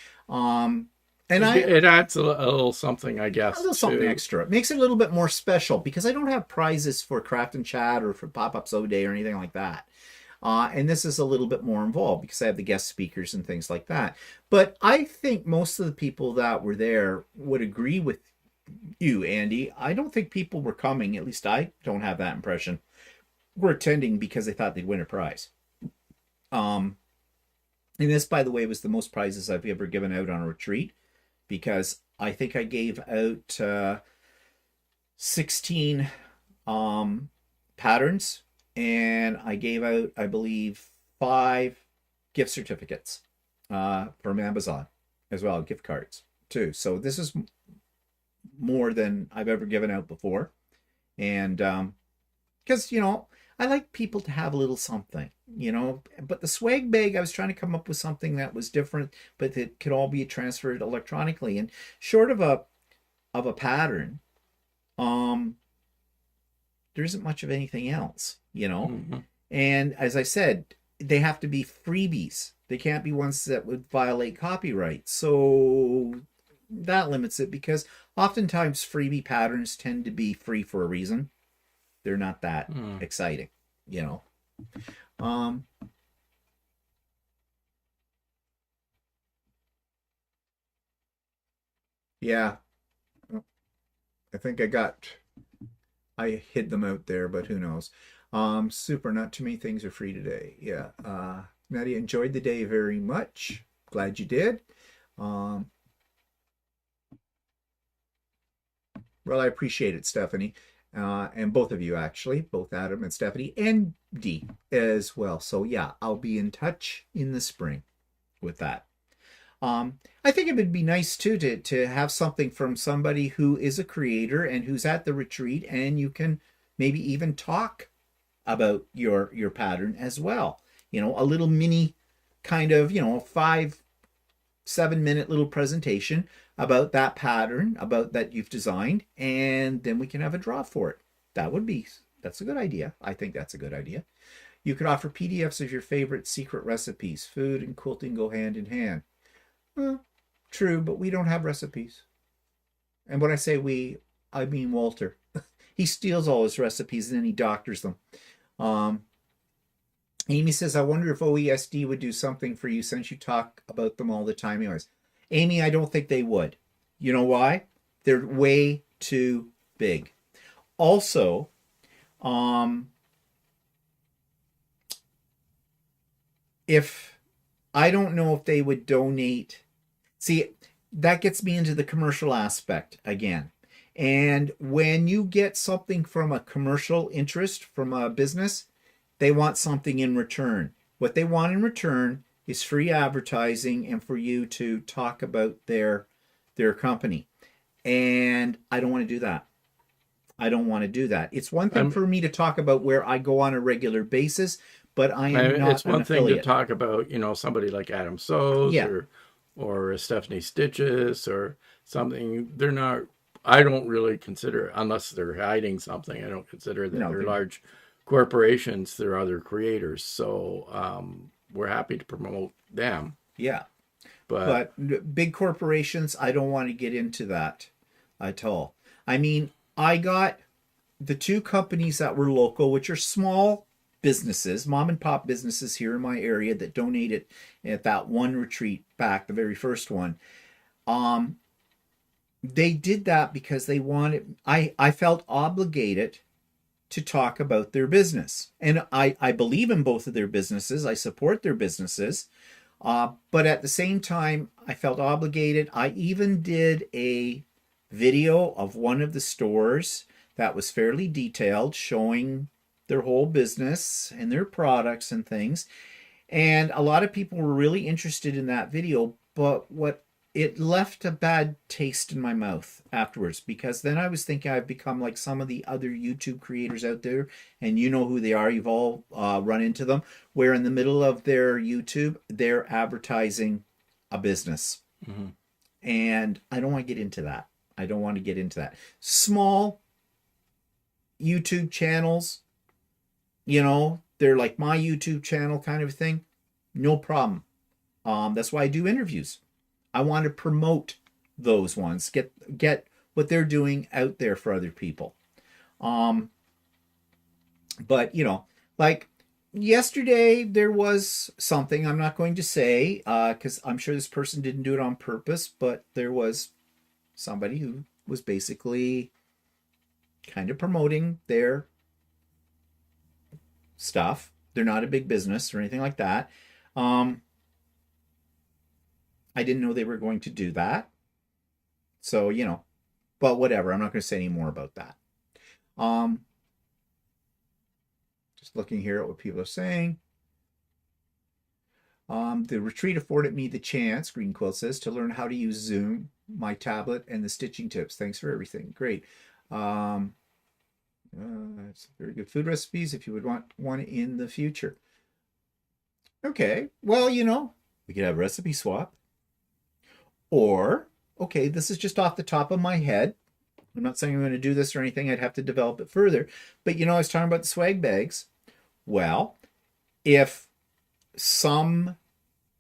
It adds a little something, I guess. A little something extra. It makes it a little bit more special because I don't have prizes for Craft and Chat or for Pop-Up So Day or anything like that. And this is a little bit more involved because I have the guest speakers and things like that. But I think most of the people that were there would agree with you, Andy. I don't think people were coming, at least I don't have that impression, were attending because they thought they'd win a prize. And this, by the way, was the most prizes I've ever given out on a retreat because I think I gave out 16 patterns. And I gave out, I believe, 5 gift certificates from Amazon as well, gift cards too. So this is more than I've ever given out before. And because, I like people to have a little something, But the swag bag, I was trying to come up with something that was different, but that could all be transferred electronically. And short of a pattern, there isn't much of anything else, Mm-hmm. And as I said, they have to be freebies. They can't be ones that would violate copyright. So that limits it because oftentimes freebie patterns tend to be free for a reason. They're not that exciting, Yeah. I think I hid them out there, but who knows? Super. Not too many things are free today. Yeah. Nadia, enjoyed the day very much. Glad you did. Well, I appreciate it, Stephanie. And both of you, actually, both Adam and Stephanie, and Dee as well. So yeah, I'll be in touch in the spring with that. I think it would be nice too to have something from somebody who is a creator and who's at the retreat, and you can maybe even talk about your pattern as well. A little mini kind of 5-7 minute little presentation about that pattern, about that you've designed, and then we can have a draw for it. That's a good idea. I think that's a good idea. You could offer PDFs of your favorite secret recipes. Food and quilting go hand in hand. Well, true, but we don't have recipes. And when I say we, I mean Walter. He steals all his recipes and then he doctors them. Amy says, I wonder if OESD would do something for you since you talk about them all the time anyways. Amy, I don't think they would. You know why? They're way too big. Also, if I don't know if they would donate. See, that gets me into the commercial aspect again. And when you get something from a commercial interest from a business, they want something in return. What they want in return is free advertising and for you to talk about their company. And I don't want to do that. I don't want to do that. It's one thing for me to talk about where I go on a regular basis, but I am not It's one an thing affiliate. to talk about, somebody like Adam Sows or Stephanie Stitches or something. They're not. I don't really consider, unless they're hiding something. I don't consider that they're large corporations. They're other creators, so we're happy to promote them. Yeah, but big corporations, I don't want to get into that at all. I mean, I got the two companies that were local, which are small businesses, mom and pop businesses here in my area that donated at that one retreat back, the very first one. They did that because they wanted, I felt obligated to talk about their business. And I believe in both of their businesses. I support their businesses. But at the same time, I felt obligated. I even did a video of one of the stores that was fairly detailed, showing their whole business and their products and things. And a lot of people were really interested in that video, but it left a bad taste in my mouth afterwards, because then I was thinking I've become like some of the other YouTube creators out there, and you know who they are. You've all run into them, where in the middle of their YouTube, they're advertising a business. Mm-hmm. And I don't want to get into that. I don't want to get into that. Small YouTube channels, they're like my YouTube channel kind of thing. No problem. That's why I do interviews. I want to promote those ones, get what they're doing out there for other people. But like yesterday there was something, I'm not going to say, because I'm sure this person didn't do it on purpose, but there was somebody who was basically kind of promoting their stuff. They're not a big business or anything like that. I didn't know they were going to do that. So, but whatever. I'm not going to say any more about that. Just looking here at what people are saying. The retreat afforded me the chance, Green Quilt says, to learn how to use Zoom, my tablet, and the stitching tips. Thanks for everything. Great. It's very good food recipes if you would want one in the future. Okay. Well, we could have a recipe swap. Or, okay, this is just off the top of my head. I'm not saying I'm going to do this or anything. I'd have to develop it further. But, I was talking about the swag bags. Well, if some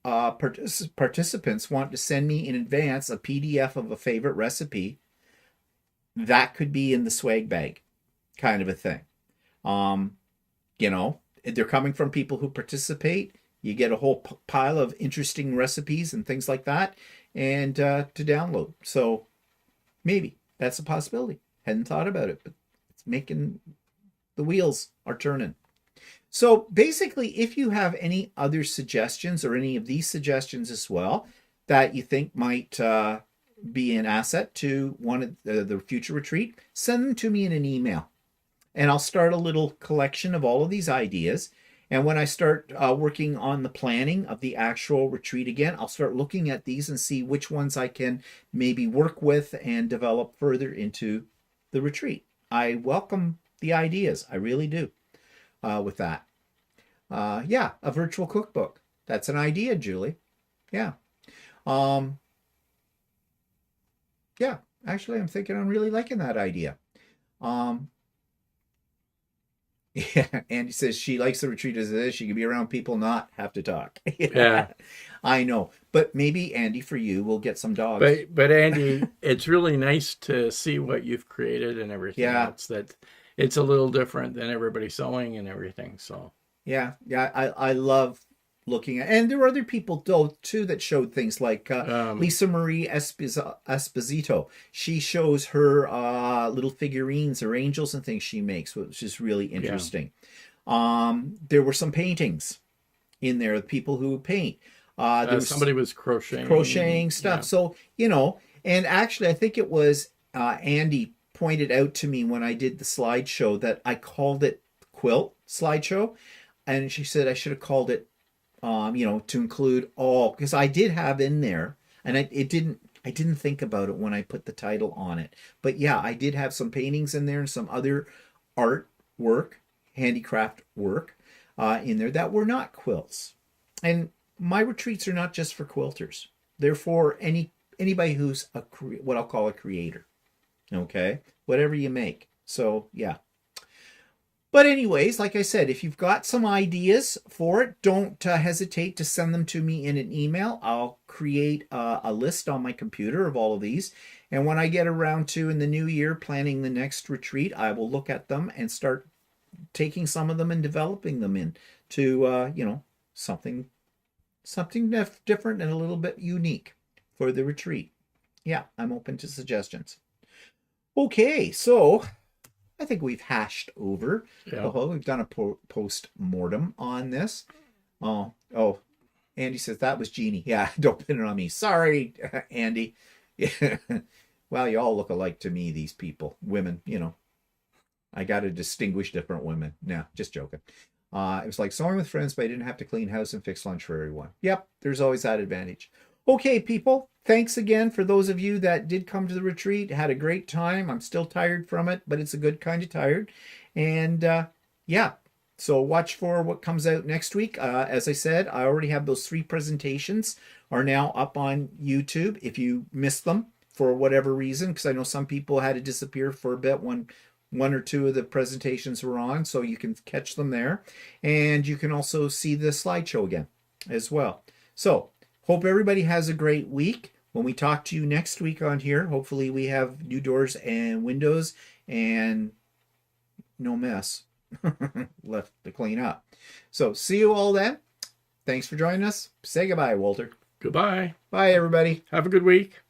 participants want to send me in advance a PDF of a favorite recipe, that could be in the swag bag kind of a thing. They're coming from people who participate. You get a whole pile of interesting recipes and things like that, and to download. So maybe that's a possibility. Hadn't thought about it, but it's making the wheels are turning. So basically, if you have any other suggestions or any of these suggestions as well that you think might be an asset to one of the future retreat, send them to me in an email. And I'll start a little collection of all of these ideas. And when I start working on the planning of the actual retreat again, I'll start looking at these and see which ones I can maybe work with and develop further into the retreat. I welcome the ideas. I really do with that. Yeah, a virtual cookbook. That's an idea, Julie. Yeah. Yeah, actually, I'm thinking I'm really liking that idea. Um, yeah, Andy says she likes the retreat as it is. She can be around people, not have to talk. Yeah. Yeah, I know. But maybe, Andy, for you, we'll get some dogs. But Andy, it's really nice to see what you've created and everything Yeah, else. That it's a little different than everybody sewing and everything. So yeah. I love looking at, and there were other people though too that showed things like um, Lisa Marie Esposito. She shows her little figurines or angels and things she makes, which is really yeah, interesting. There were some paintings in there, people who paint. There was somebody was crocheting. crocheting stuff. Yeah, So, and actually, I think it was Andy pointed out to me when I did the slideshow that I called it quilt slideshow. And she said I should have called it, to include all, because I did have in there, and I didn't think about it when I put the title on it. But yeah, I did have some paintings in there and some other art work, handicraft work in there that were not quilts. And my retreats are not just for quilters. They're for anybody who's what I'll call a creator. Okay? Whatever you make. So, yeah. But anyways, like I said, if you've got some ideas for it, don't hesitate to send them to me in an email. I'll create a list on my computer of all of these. And when I get around to in the new year planning the next retreat, I will look at them and start taking some of them and developing them into something different and a little bit unique for the retreat. Yeah, I'm open to suggestions. Okay, so I think we've hashed over yeah. the whole. We've done a post-mortem on this. Oh, Andy says that was Jeannie. Yeah, don't pin it on me. Sorry, Andy. Yeah. Well, you all look alike to me, these people. Women, I got to distinguish different women. No, just joking. It was like sewing with friends, but I didn't have to clean house and fix lunch for everyone. Yep, there's always that advantage. Okay, people, thanks again for those of you that did come to the retreat. Had a great time. I'm still tired from it, but it's a good kind of tired. And yeah, so watch for what comes out next week. As I said, I already have those 3 presentations are now up on YouTube. If you missed them for whatever reason, because I know some people had to disappear for a bit when one or two of the presentations were on, so you can catch them there. And you can also see the slideshow again as well. So hope everybody has a great week. When we talk to you next week on here, hopefully we have new doors and windows and no mess left to clean up. So see you all then. Thanks for joining us. Say goodbye, Walter. Goodbye. Bye, everybody. Have a good week.